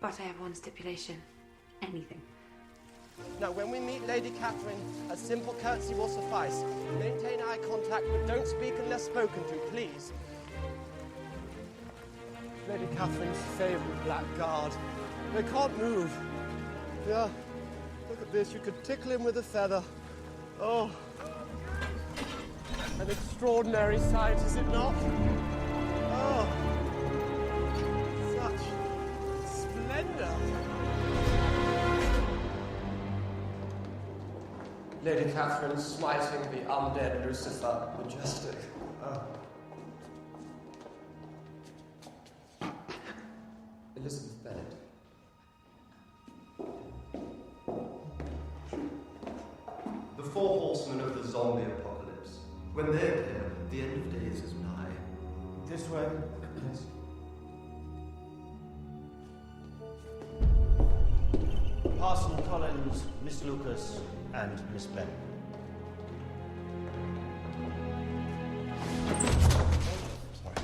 But I have one stipulation. Anything. Now, when we meet Lady Catherine, a simple curtsy will suffice. Maintain eye contact, but don't speak unless spoken to, please. Lady Catherine's favourite blackguard. They can't move. Yeah, look at this. You could tickle him with a feather. Oh, an extraordinary sight, is it not? Oh, such splendour. Lady Catherine smiting the undead Lucifer, majestic. Oh. Elizabeth Bennet. The four horsemen of the zombie apocalypse. When they appear, the end of days is nigh. This way. Yes. Parson Collins, Miss Lucas, and Miss Bennet. Sorry.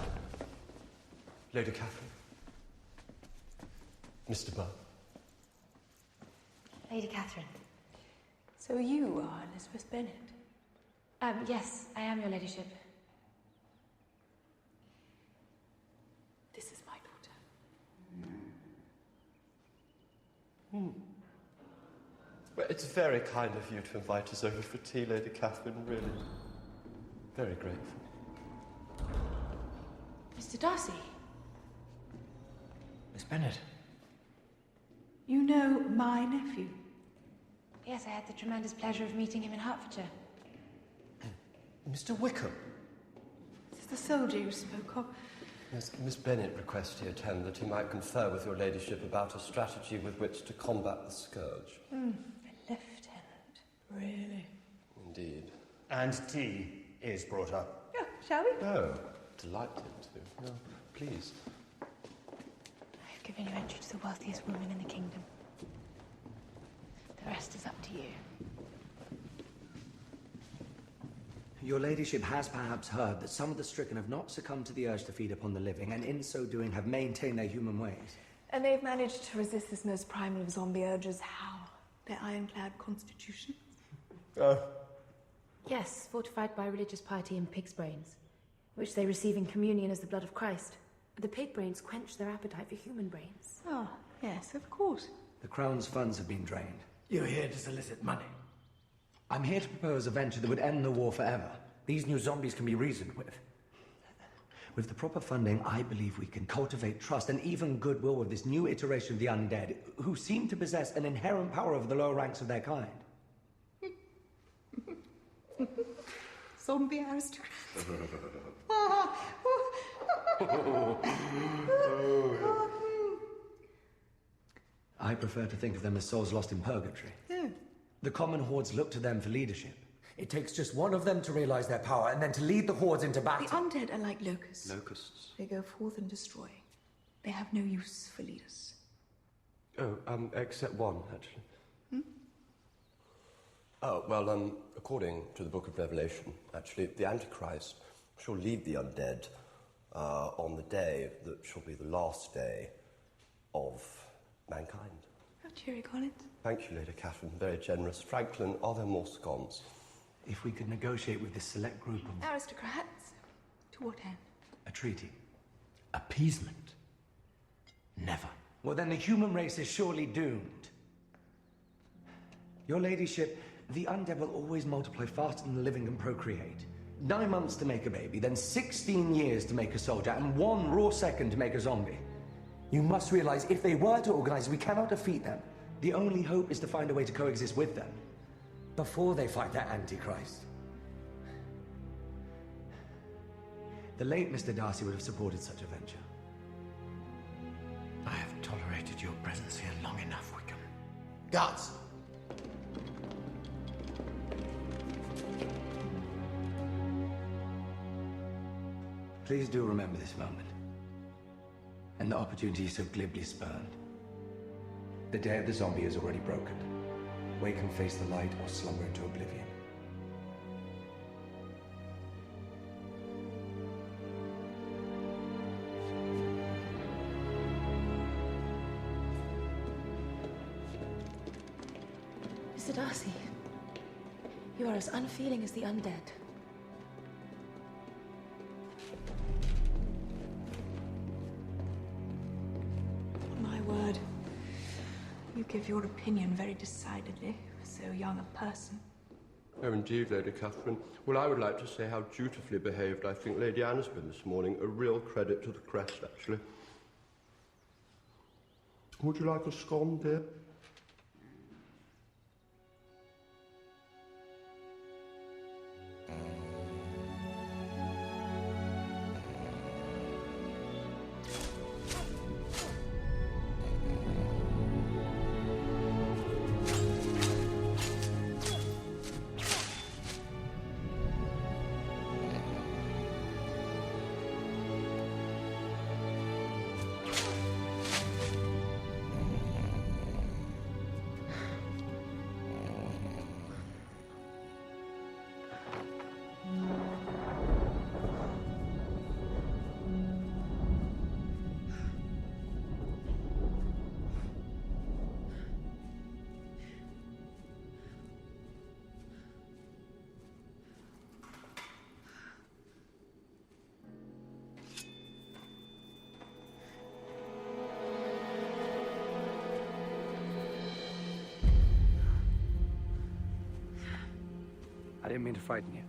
Lady Catherine. Mr. Burr. Lady Catherine. So you are Elizabeth Bennet? Yes, I am, your ladyship. This is my daughter. Well, it's very kind of you to invite us over for tea, Lady Catherine, really. Very grateful. Mr. Darcy. Miss Bennet. You know my nephew? Yes, I had the tremendous pleasure of meeting him in Hertfordshire. Mr. Wickham. This is the soldier you spoke of. Yes, Miss Bennet requests he attend that he might confer with your ladyship about a strategy with which to combat the scourge. A lieutenant, really? Indeed. And tea is brought up. Yeah, shall we? Oh, delighted to. No, please. I've given you entry to the wealthiest woman in the kingdom. The rest is up to you. Your ladyship has perhaps heard that some of the stricken have not succumbed to the urge to feed upon the living, and in so doing have maintained their human ways. And they've managed to resist this most primal of zombie urges. How? Their ironclad constitution? Oh. Yes, fortified by religious piety and pig's brains, which they receive in communion as the blood of Christ. The pig brains quench their appetite for human brains. Oh, yes, of course. The Crown's funds have been drained. You're here to solicit money. I'm here to propose a venture that would end the war forever. These new zombies can be reasoned with. With the proper funding, I believe we can cultivate trust and even goodwill with this new iteration of the undead, who seem to possess an inherent power over the lower ranks of their kind. Zombie aristocrats. I prefer to think of them as souls lost in purgatory. Yeah. The common hordes look to them for leadership. It takes just one of them to realize their power and then to lead the hordes into battle. The undead are like locusts. Locusts? They go forth and destroy. They have no use for leaders. Oh, except one, actually. Oh, well, according to the Book of Revelation, actually, the Antichrist shall lead the undead on the day that shall be the last day of mankind. How cheery, Collins. Thank you, Lady Catherine. Very generous. Franklin, are there more scones? If we could negotiate with this select group of... Aristocrats? To what end? A treaty. Appeasement. Never. Well, then the human race is surely doomed. Your ladyship, the undead will always multiply faster than the living can procreate. 9 months to make a baby, then 16 years to make a soldier, and 1 raw second to make a zombie. You must realize if they were to organize, we cannot defeat them. The only hope is to find a way to coexist with them before they fight their Antichrist. The late Mr. Darcy would have supported such a venture. I have tolerated your presence here long enough, Wickham. Guards! Please do remember this moment, and the opportunity so glibly spurned. The day of the zombie is already broken. Wake and face the light, or slumber into oblivion. Mr. Darcy, you are as unfeeling as the undead. My word. You give your opinion very decidedly for so young a person. Oh, indeed, Lady Catherine. Well, I would like to say how dutifully behaved I think Lady Anne's been this morning. A real credit to the crest, actually. Would you like a scone, dear? I didn't mean to frighten you.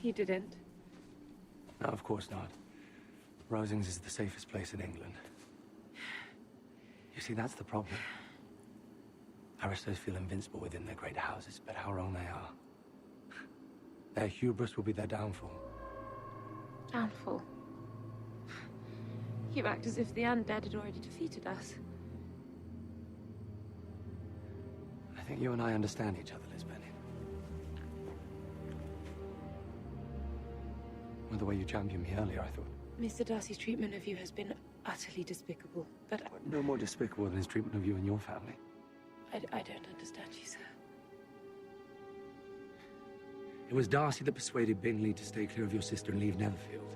You didn't. No, of course not. Rosings is the safest place in England. You see, that's the problem. Aristos feel invincible within their great houses, but how wrong they are. Their hubris will be their downfall. Downfall. You act as if the undead had already defeated us. I think you and I understand each other, Liz Bennet. Well, the way you championed me earlier, I thought. Mr. Darcy's treatment of you has been utterly despicable, but No more despicable than his treatment of you and your family. I don't understand you, sir. It was Darcy that persuaded Bingley to stay clear of your sister and leave Netherfield.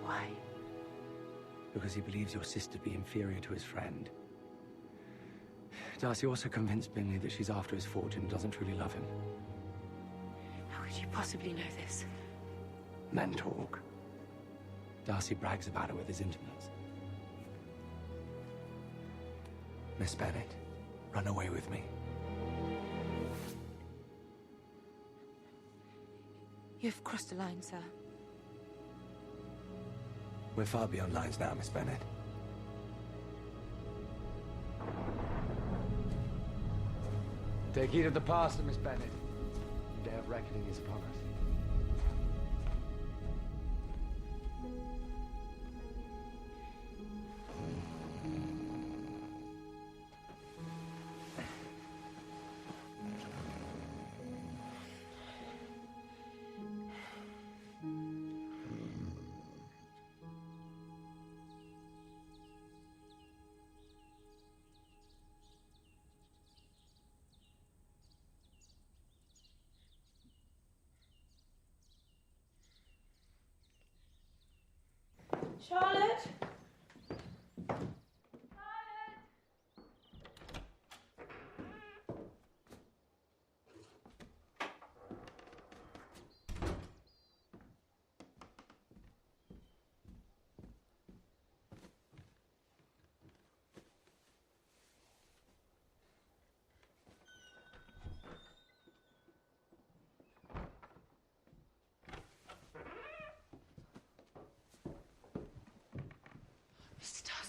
Why? Because he believes your sister to be inferior to his friend. Darcy also convinced Bingley that she's after his fortune and doesn't truly love him. How could you possibly know this? Men talk. Darcy brags about it with his intimates. Miss Bennet, run away with me. You've crossed a line, sir. We're far beyond lines now, Miss Bennet. Take heed of the past, Miss Bennet. The day of reckoning is upon us. Charlotte?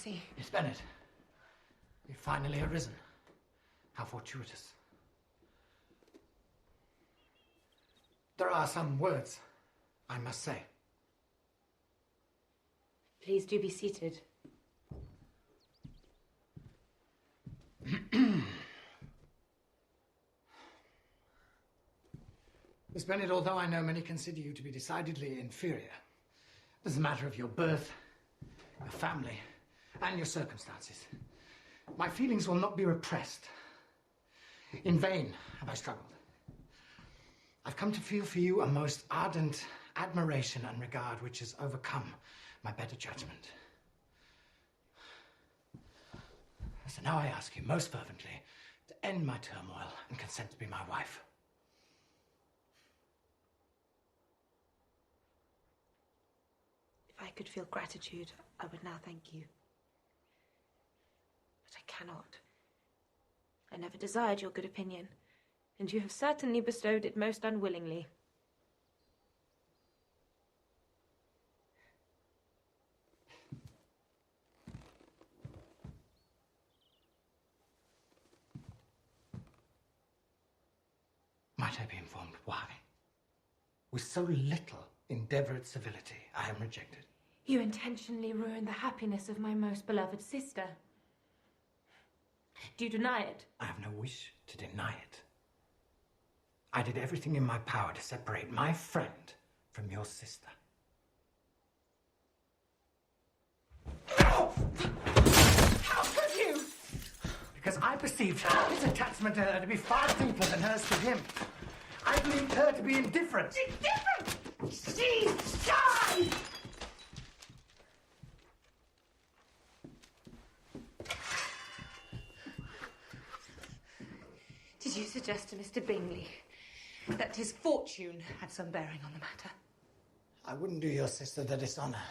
Darcy. Miss Bennet, you've finally arisen. How fortuitous. There are some words I must say. Please do be seated. Miss Bennet, although I know many consider you to be decidedly inferior, as a matter of your birth, your family, and your circumstances, my feelings will not be repressed. In vain have I struggled. I've come to feel for you a most ardent admiration and regard which has overcome my better judgment. So now I ask you most fervently to end my turmoil and consent to be my wife. If I could feel gratitude, I would now thank you. But I cannot. I never desired your good opinion, and you have certainly bestowed it most unwillingly. Might I be informed why? With so little endeavour at civility, I am rejected. You intentionally ruined the happiness of my most beloved sister. Do you deny it? I have no wish to deny it. I did everything in my power to separate my friend from your sister. How could you? Because I perceived his attachment to her to be far deeper than hers to him. I believed her to be indifferent. Indifferent? She's shy! Did you suggest to Mr. Bingley that his fortune had some bearing on the matter? I wouldn't do your sister the dishonour,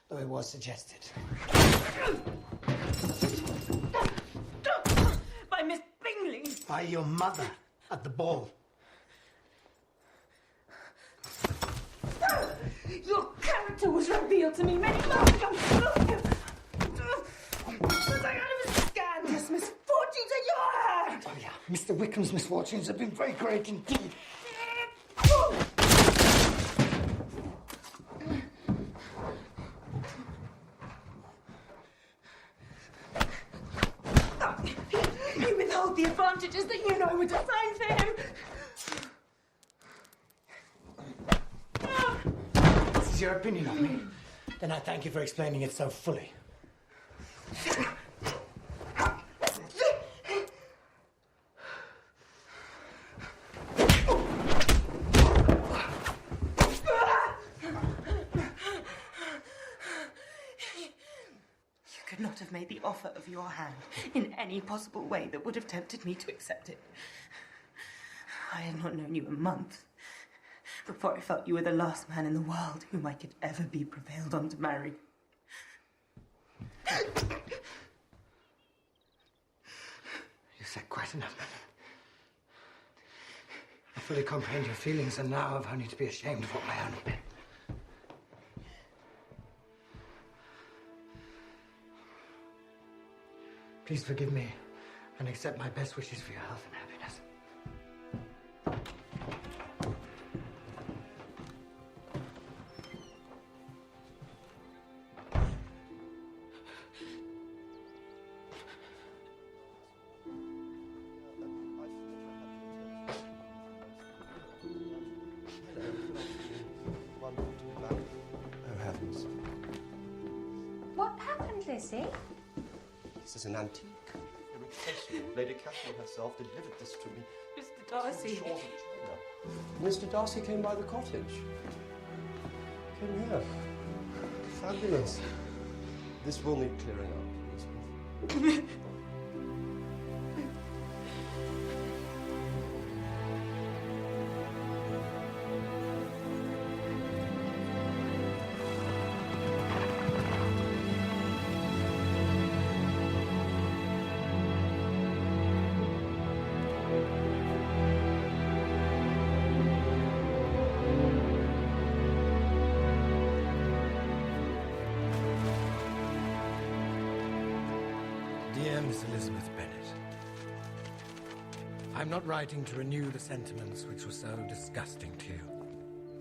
though it was suggested. By Miss Bingley? By your mother at the ball. Your character was revealed to me many months ago. Was I out of his scandalous misfortunes at your hand? Oh, yeah. Mr. Wickham's misfortunes have been very great indeed. You withhold the advantages that you know were designed for him. This is your opinion of me. Then I thank you for explaining it so fully. You could not have made the offer of your hand in any possible way that would have tempted me to accept it. I had not known you a month before I felt you were the last man in the world whom I could ever be prevailed on to marry. You said quite enough, madam. I fully comprehend your feelings, and now I've only to be ashamed of what my own have been. Please forgive me and accept my best wishes for your health and happiness. Oh, heavens. What happened, Lizzie? This is an antique. Irreplaceable. Lady Catherine herself delivered this to me. Mr. Darcy. Short of China. Mr. Darcy came by the cottage. Came here. Fabulous. This will need clearing up, Elizabeth. Dear Miss Elizabeth Bennet, I'm not writing to renew the sentiments which were so disgusting to you,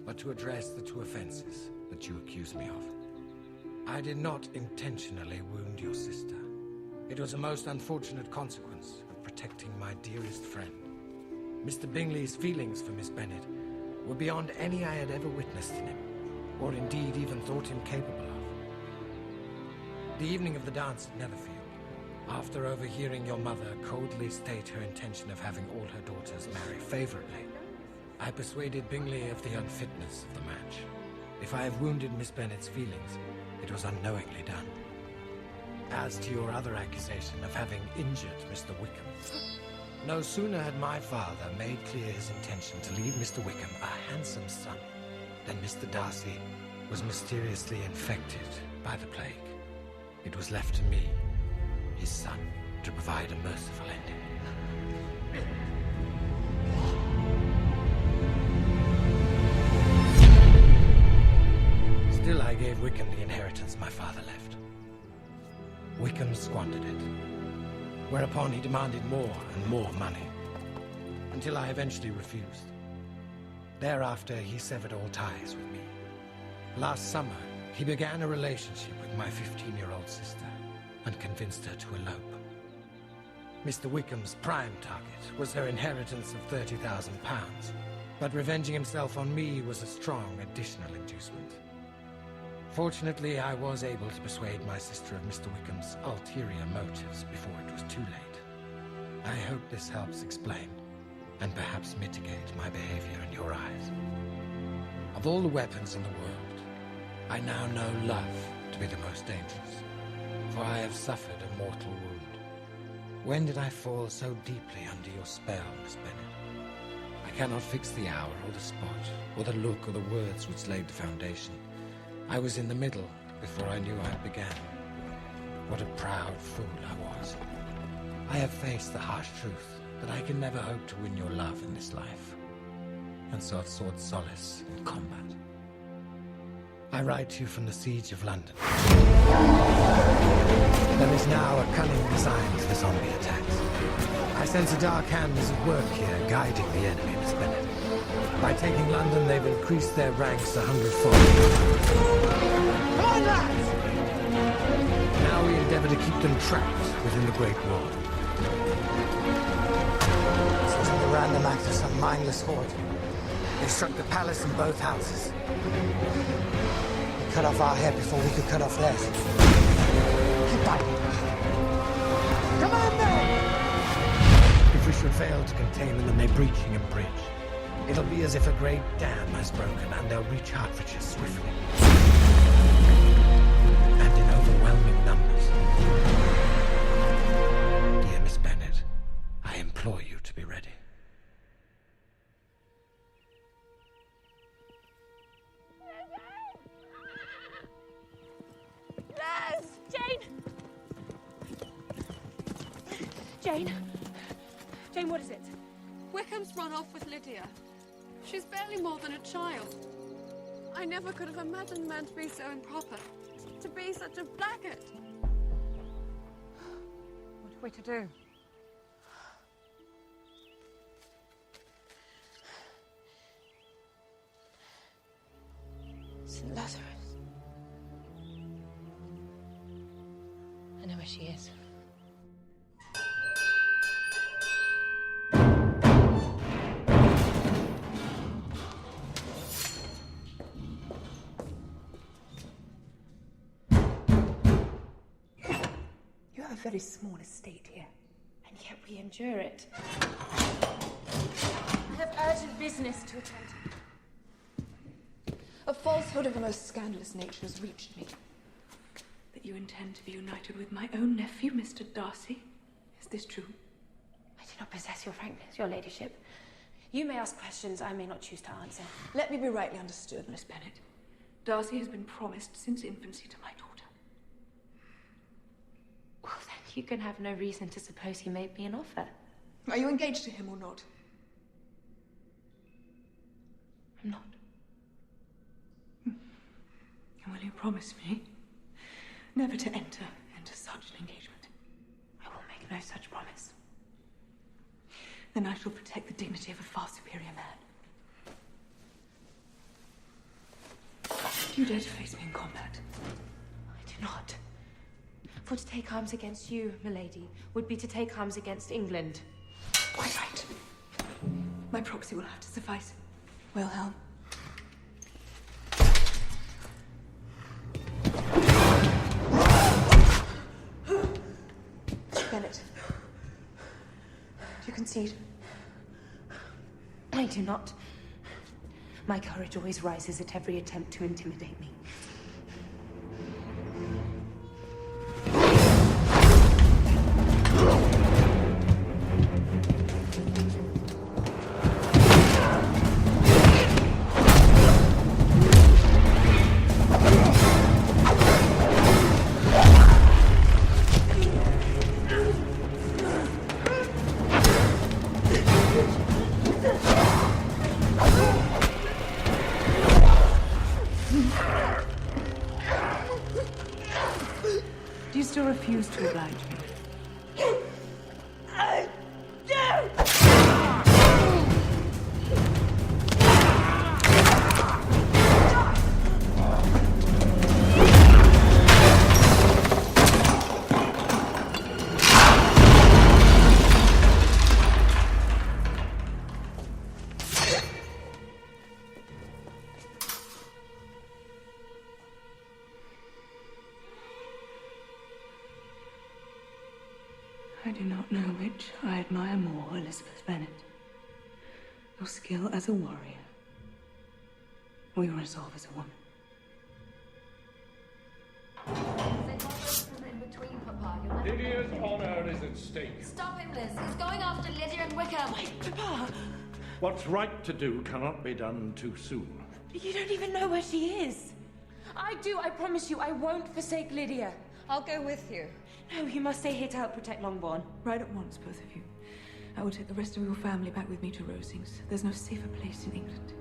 but to address the two offenses that you accuse me of. I did not intentionally wound your sister. It was a most unfortunate consequence of protecting my dearest friend. Mr. Bingley's feelings for Miss Bennet were beyond any I had ever witnessed in him, or indeed even thought him capable of. The evening of the dance at Netherfield, after overhearing your mother coldly state her intention of having all her daughters marry favorably, I persuaded Bingley of the unfitness of the match. If I have wounded Miss Bennet's feelings, it was unknowingly done. As to your other accusation of having injured Mr. Wickham, no sooner had my father made clear his intention to leave Mr. Wickham a handsome son than Mr. Darcy was mysteriously infected by the plague. It was left to me, his son, to provide a merciful ending. Still, I gave Wickham the inheritance my father left. Wickham squandered it, whereupon he demanded more and more money, until I eventually refused. Thereafter, he severed all ties with me. Last summer, he began a relationship with my 15-year-old sister and convinced her to elope. Mr. Wickham's prime target was her inheritance of £30,000, but revenging himself on me was a strong additional inducement. Fortunately, I was able to persuade my sister of Mr. Wickham's ulterior motives before it was too late. I hope this helps explain, and perhaps mitigate, my behavior in your eyes. Of all the weapons in the world, I now know love to be the most dangerous, for I have suffered a mortal wound. When did I fall so deeply under your spell, Miss Bennet? I cannot fix the hour or the spot, or the look or the words which laid the foundation. I was in the middle before I knew I began. What a proud fool I was. I have faced the harsh truth that I can never hope to win your love in this life, and so have sought solace in combat. I write to you from the siege of London. There is now a cunning design to the zombie attacks. I sense a dark hand is at work here, guiding the enemy, Miss Bennet. By taking London, they've increased their ranks 100-fold. Come on, lads! Now we endeavor to keep them trapped within the Great Wall. This wasn't a random act of some mindless horde. They struck the palace and both houses. They cut off our head before we could cut off theirs. Keep fighting. Come on, then! If we should fail to contain them, then they breach Ingham Bridge. It'll be as if a great dam has broken, and they'll reach Hertfordshire swiftly. And in overwhelming numbers. Dear Miss Bennet, I implore you to be ready. Les! Jane! Jane, what is it? Wickham's run off with Lydia. She's barely more than a child. I never could have imagined a man to be so improper, to be such a blackguard. What are we to do? St. Lazarus. I know where she is. You have a very small estate here, and yet we endure it. I have urgent business to attend to. A falsehood of the most scandalous nature has reached me. That you intend to be united with my own nephew, Mr. Darcy. Is this true? I do not possess your frankness, your ladyship. You may ask questions I may not choose to answer. Let me be rightly understood, Miss Bennet. Darcy has been promised since infancy to my daughter. Well, then you can have no reason to suppose he made me an offer. Are you engaged to him or not? I'm not. And will you promise me never to enter into such an engagement? I such promise. Then I shall protect the dignity of a far superior man. Do you dare to face me in combat? I do not. For to take arms against you, milady, would be to take arms against England. Quite right. My proxy will have to suffice. Wilhelm. Bennett. Do you concede? I do not. My courage always rises at every attempt to intimidate me. Do you still refuse to oblige me? I do! I do not know which I admire more, Elizabeth Bennet. Your skill as a warrior, or your resolve as a woman. Lydia's honor is at stake. Stop him, Liz. He's going after Lydia and Wickham. Wait, Papa! What's right to do cannot be done too soon. You don't even know where she is. I do, I promise you, I won't forsake Lydia. I'll go with you. No, you must stay here to help protect Longbourn. Right at once, both of you. I will take the rest of your family back with me to Rosings. There's no safer place in England.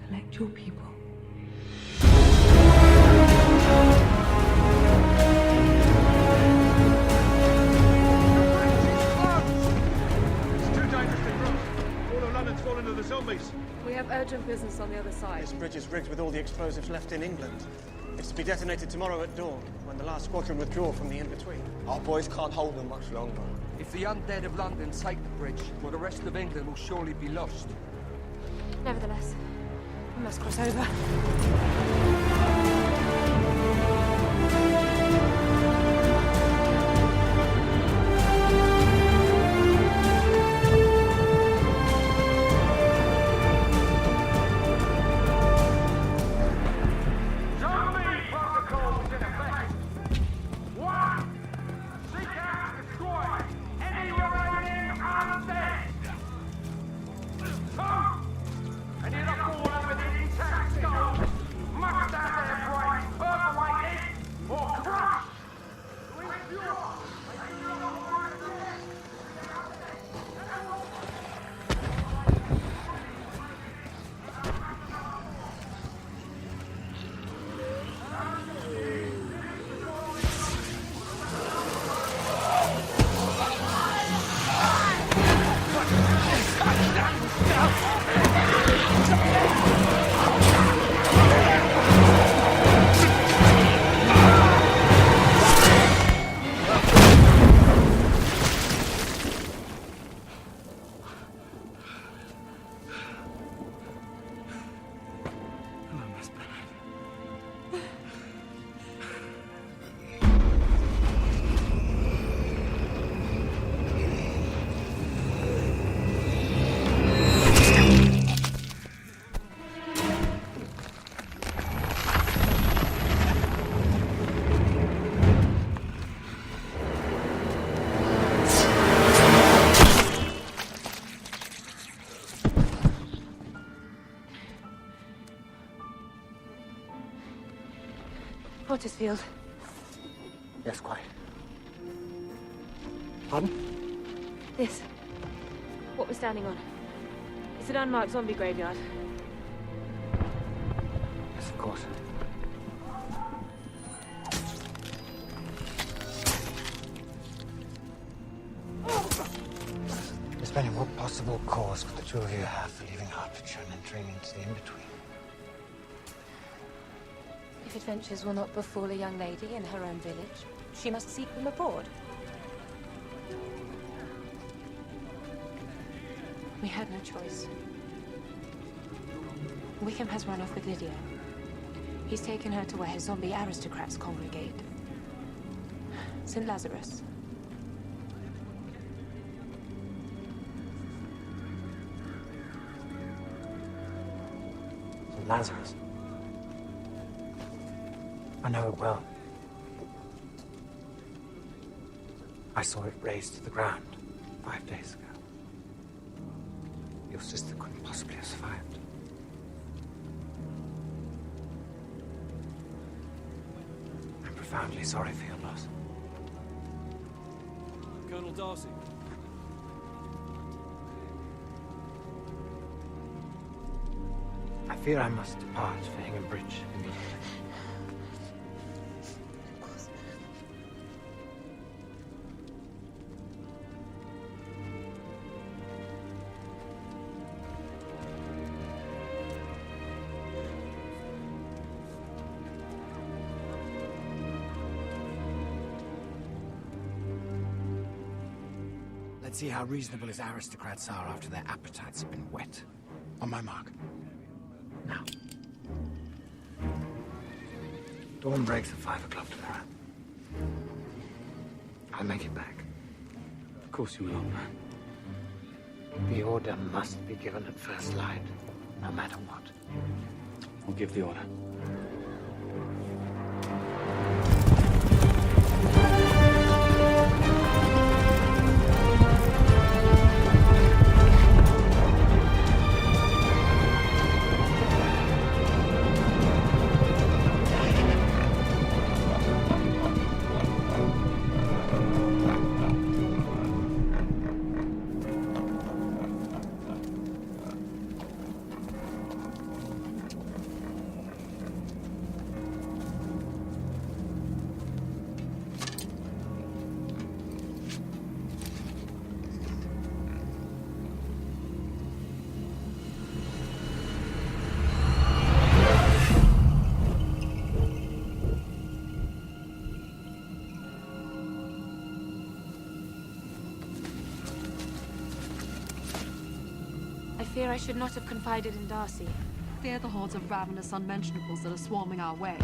Collect your people. It's too dangerous to cross. All of London's fallen to the zombies. We have urgent business on the other side. This bridge is rigged with all the explosives left in England. It's to be detonated tomorrow at dawn, when the last squadron withdraw from the in-between. Our boys can't hold them much longer. If the undead of London take the bridge, well, the rest of England will surely be lost. Nevertheless, we must cross over. Pottersfield. Yes, quite. Pardon? This. What we're standing on. It's an unmarked zombie graveyard. Yes, of course. Miss Bennet, what possible cause could the two of you have for leaving Hertfordshire and entering into the in-between? If adventures will not befall a young lady in her own village, she must seek them abroad. We had no choice. Wickham has run off with Lydia. He's taken her to where his zombie aristocrats congregate. St. Lazarus. St. Lazarus? I know it well. I saw it razed to the ground 5 days ago. Your sister couldn't possibly have survived. I'm profoundly sorry for your loss. Colonel Darcy. I fear I must depart for Hingham Bridge immediately. Let's see how reasonable his aristocrats are after their appetites have been whet. On my mark. Now. Dawn breaks at 5 o'clock tomorrow. I'll make it back. Of course you will, old man. The order must be given at first light, no matter what. I'll give the order. I fear I should not have confided in Darcy. They're the hordes of ravenous unmentionables that are swarming our way.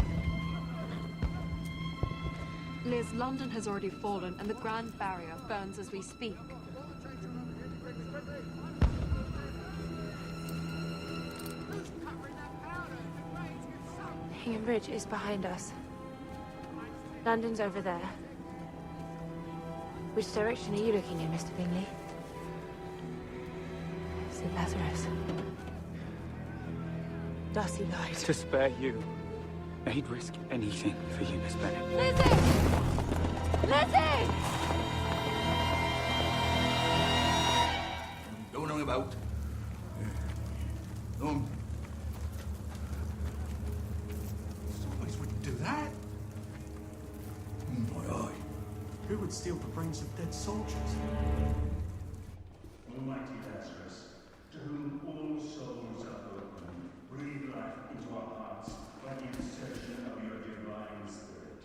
Liz, London has already fallen, and the Grand Barrier burns as we speak. Hingham Bridge is behind us. London's over there. Which direction are you looking in, Mr. Bingley? St. Lazarus. Darcy lied. To spare you. He'd risk anything for you, Miss Bennet. Lizzie! Lizzie! Going on about. Somebody wouldn't do that. My eye. Who would steal the brains of dead soldiers? Almighty Lazarus, to whom all souls are open, breathe life into our hearts by the insertion of your divine spirit.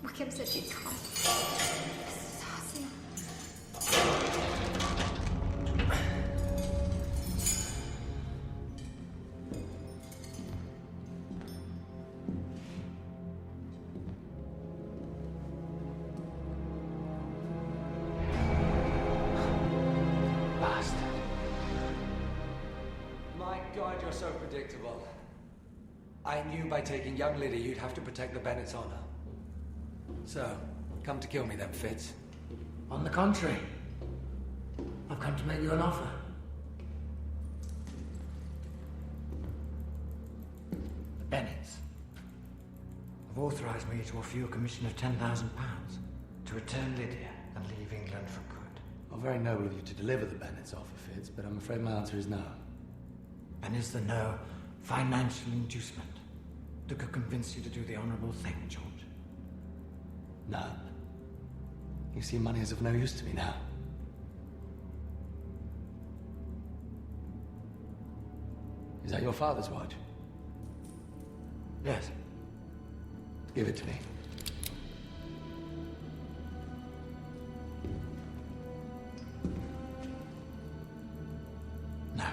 Wickham said you can't. Mrs. Darcy. that you're so predictable. I knew by taking young Lydia you'd have to protect the Bennet's honor. So, come to kill me then, Fitz. On the contrary, I've come to make you an offer. The Bennets have authorized me to offer you a commission of £10,000 to return Lydia and leave England for good. Well, very noble of you to deliver the Bennet's offer, Fitz, but I'm afraid my answer is no. And is there no financial inducement that could convince you to do the honorable thing, George? None. You see, money is of no use to me now. Is that your father's watch? Yes. Give it to me. No.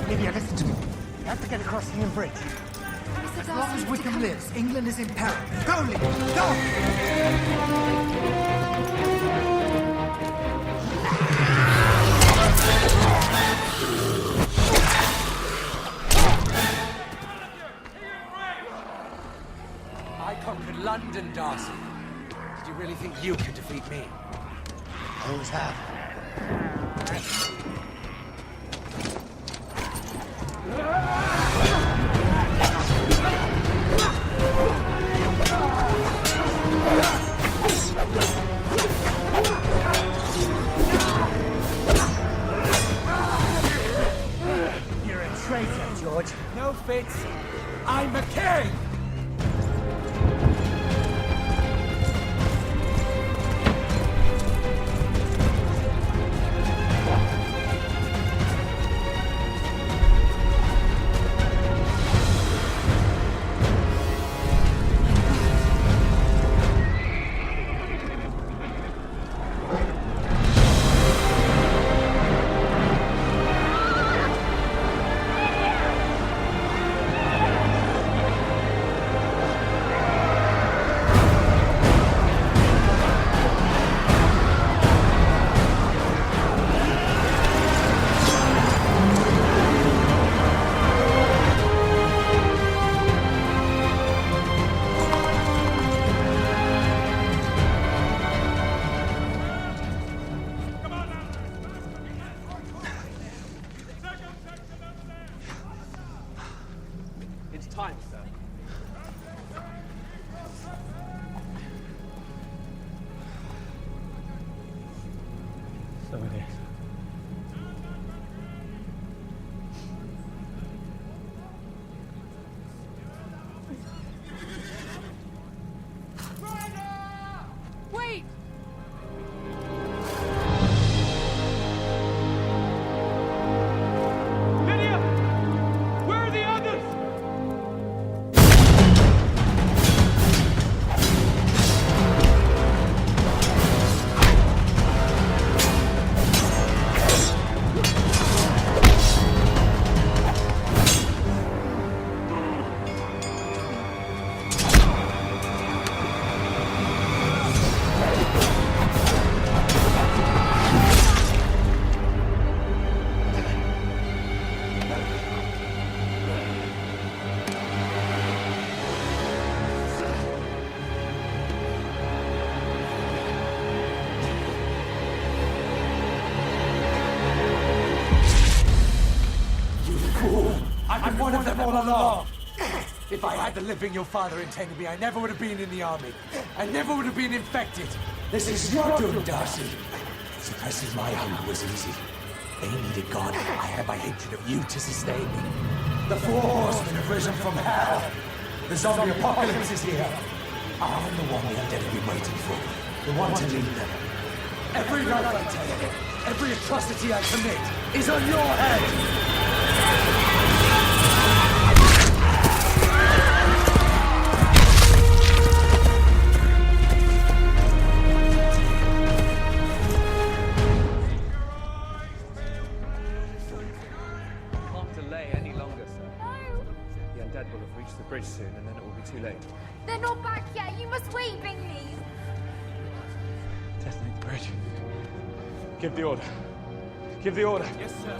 Lydia, listen to me. You have to get across the Bridge. As long as Wickham lives, England is in peril. Go, Lydia! Go! I conquered London, Darcy. Did you really think you could defeat me? I always have. You're a traitor, George. No, Fitz. I'm a king! It's time, sir. So it is. Wait! Lydia! Where are the others? one of them all along. If I had the living your father intended me, I never would have been in the army. I never would have been infected. This is your doing, Darcy. Suppressing my hunger was easy. They needed God. I had my hatred of you to sustain me. The four horsemen have risen from hell. The zombie apocalypse is here. I'm the one the undead have been waiting for. The one to lead them. Every life I take, every atrocity I commit, is on your head! Will have reached the bridge soon, and then it will be too late. They're not back yet. You must wait, Bingley. Detonate the bridge. Give the order. Give the order. Yes, sir.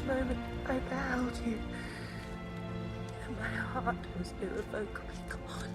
Moment I beheld you, and my heart was irrevocably gone.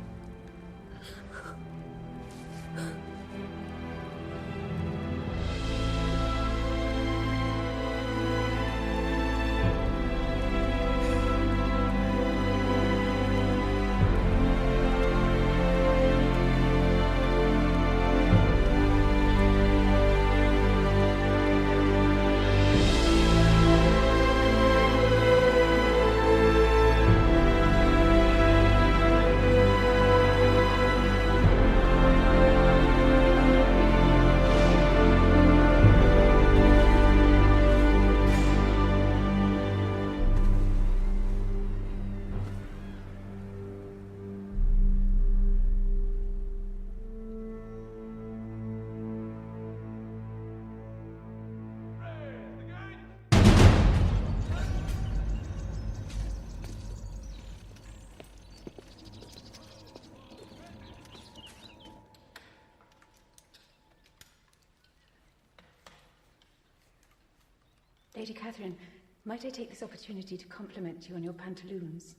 Lady Catherine, might I take this opportunity to compliment you on your pantaloons?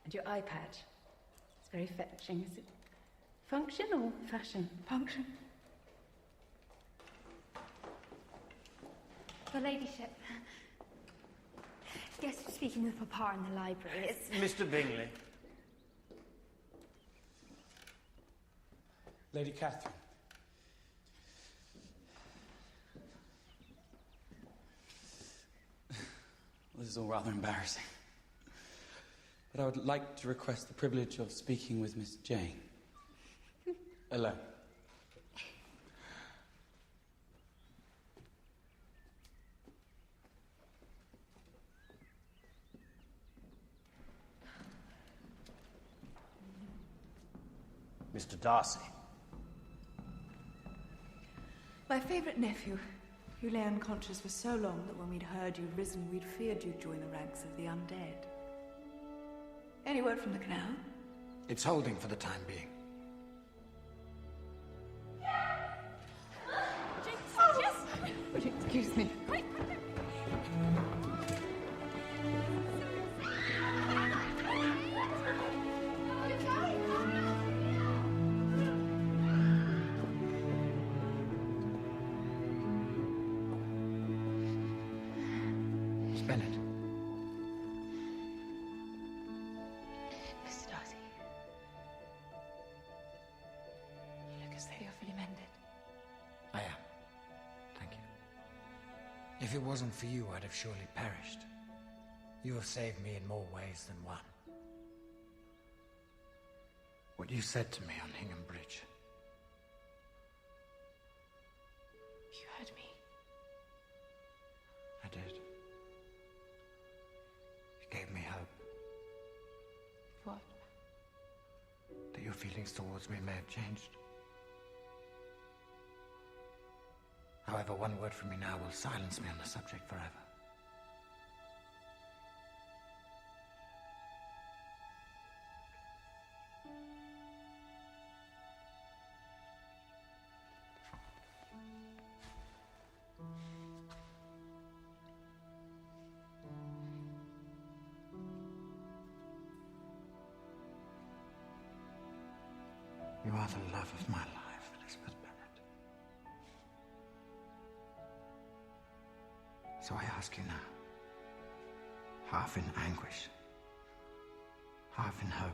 And your eye patch. It's very fetching. Is it function or fashion? Function. Your ladyship. Yes, speaking with Papa in the library. It's Mr. Bingley. Lady Catherine. This is all rather embarrassing. But I would like to request the privilege of speaking with Miss Jane. Alone. Mr. Darcy. My favourite nephew. You lay unconscious for so long that when we'd heard you'd risen, we'd feared you'd join the ranks of the undead. Any word from the canal? It's holding for the time being. Would you excuse me? Miss Bennett. Mr. Darcy. You look as though you're fully mended. I am. Thank you. If it wasn't for you, I'd have surely perished. You have saved me in more ways than one. What you said to me on Hingham Bridge. You heard me. I did. It gave me hope. What? That your feelings towards me may have changed. However, one word from me now will silence me on the subject forever. You are the love of my life, Elizabeth Bennet. So I ask you now, half in anguish, half in hope,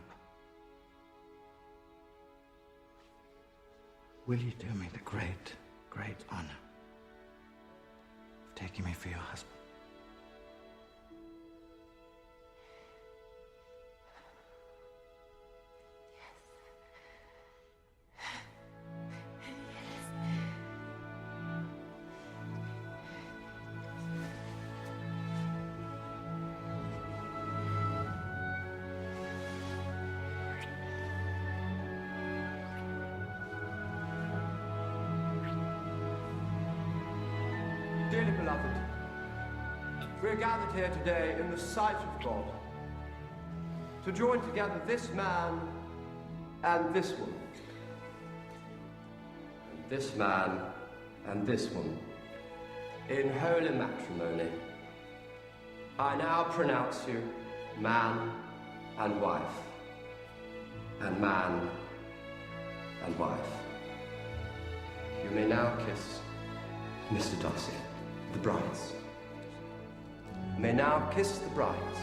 will you do me the great, great honor of taking me for your husband? Dearly beloved, we are gathered here today in the sight of God to join together this man and this woman, and this man and this woman in holy matrimony. I now pronounce you man and wife, and man and wife. You may now kiss Mr. Darcy. The brides may now kiss the brides.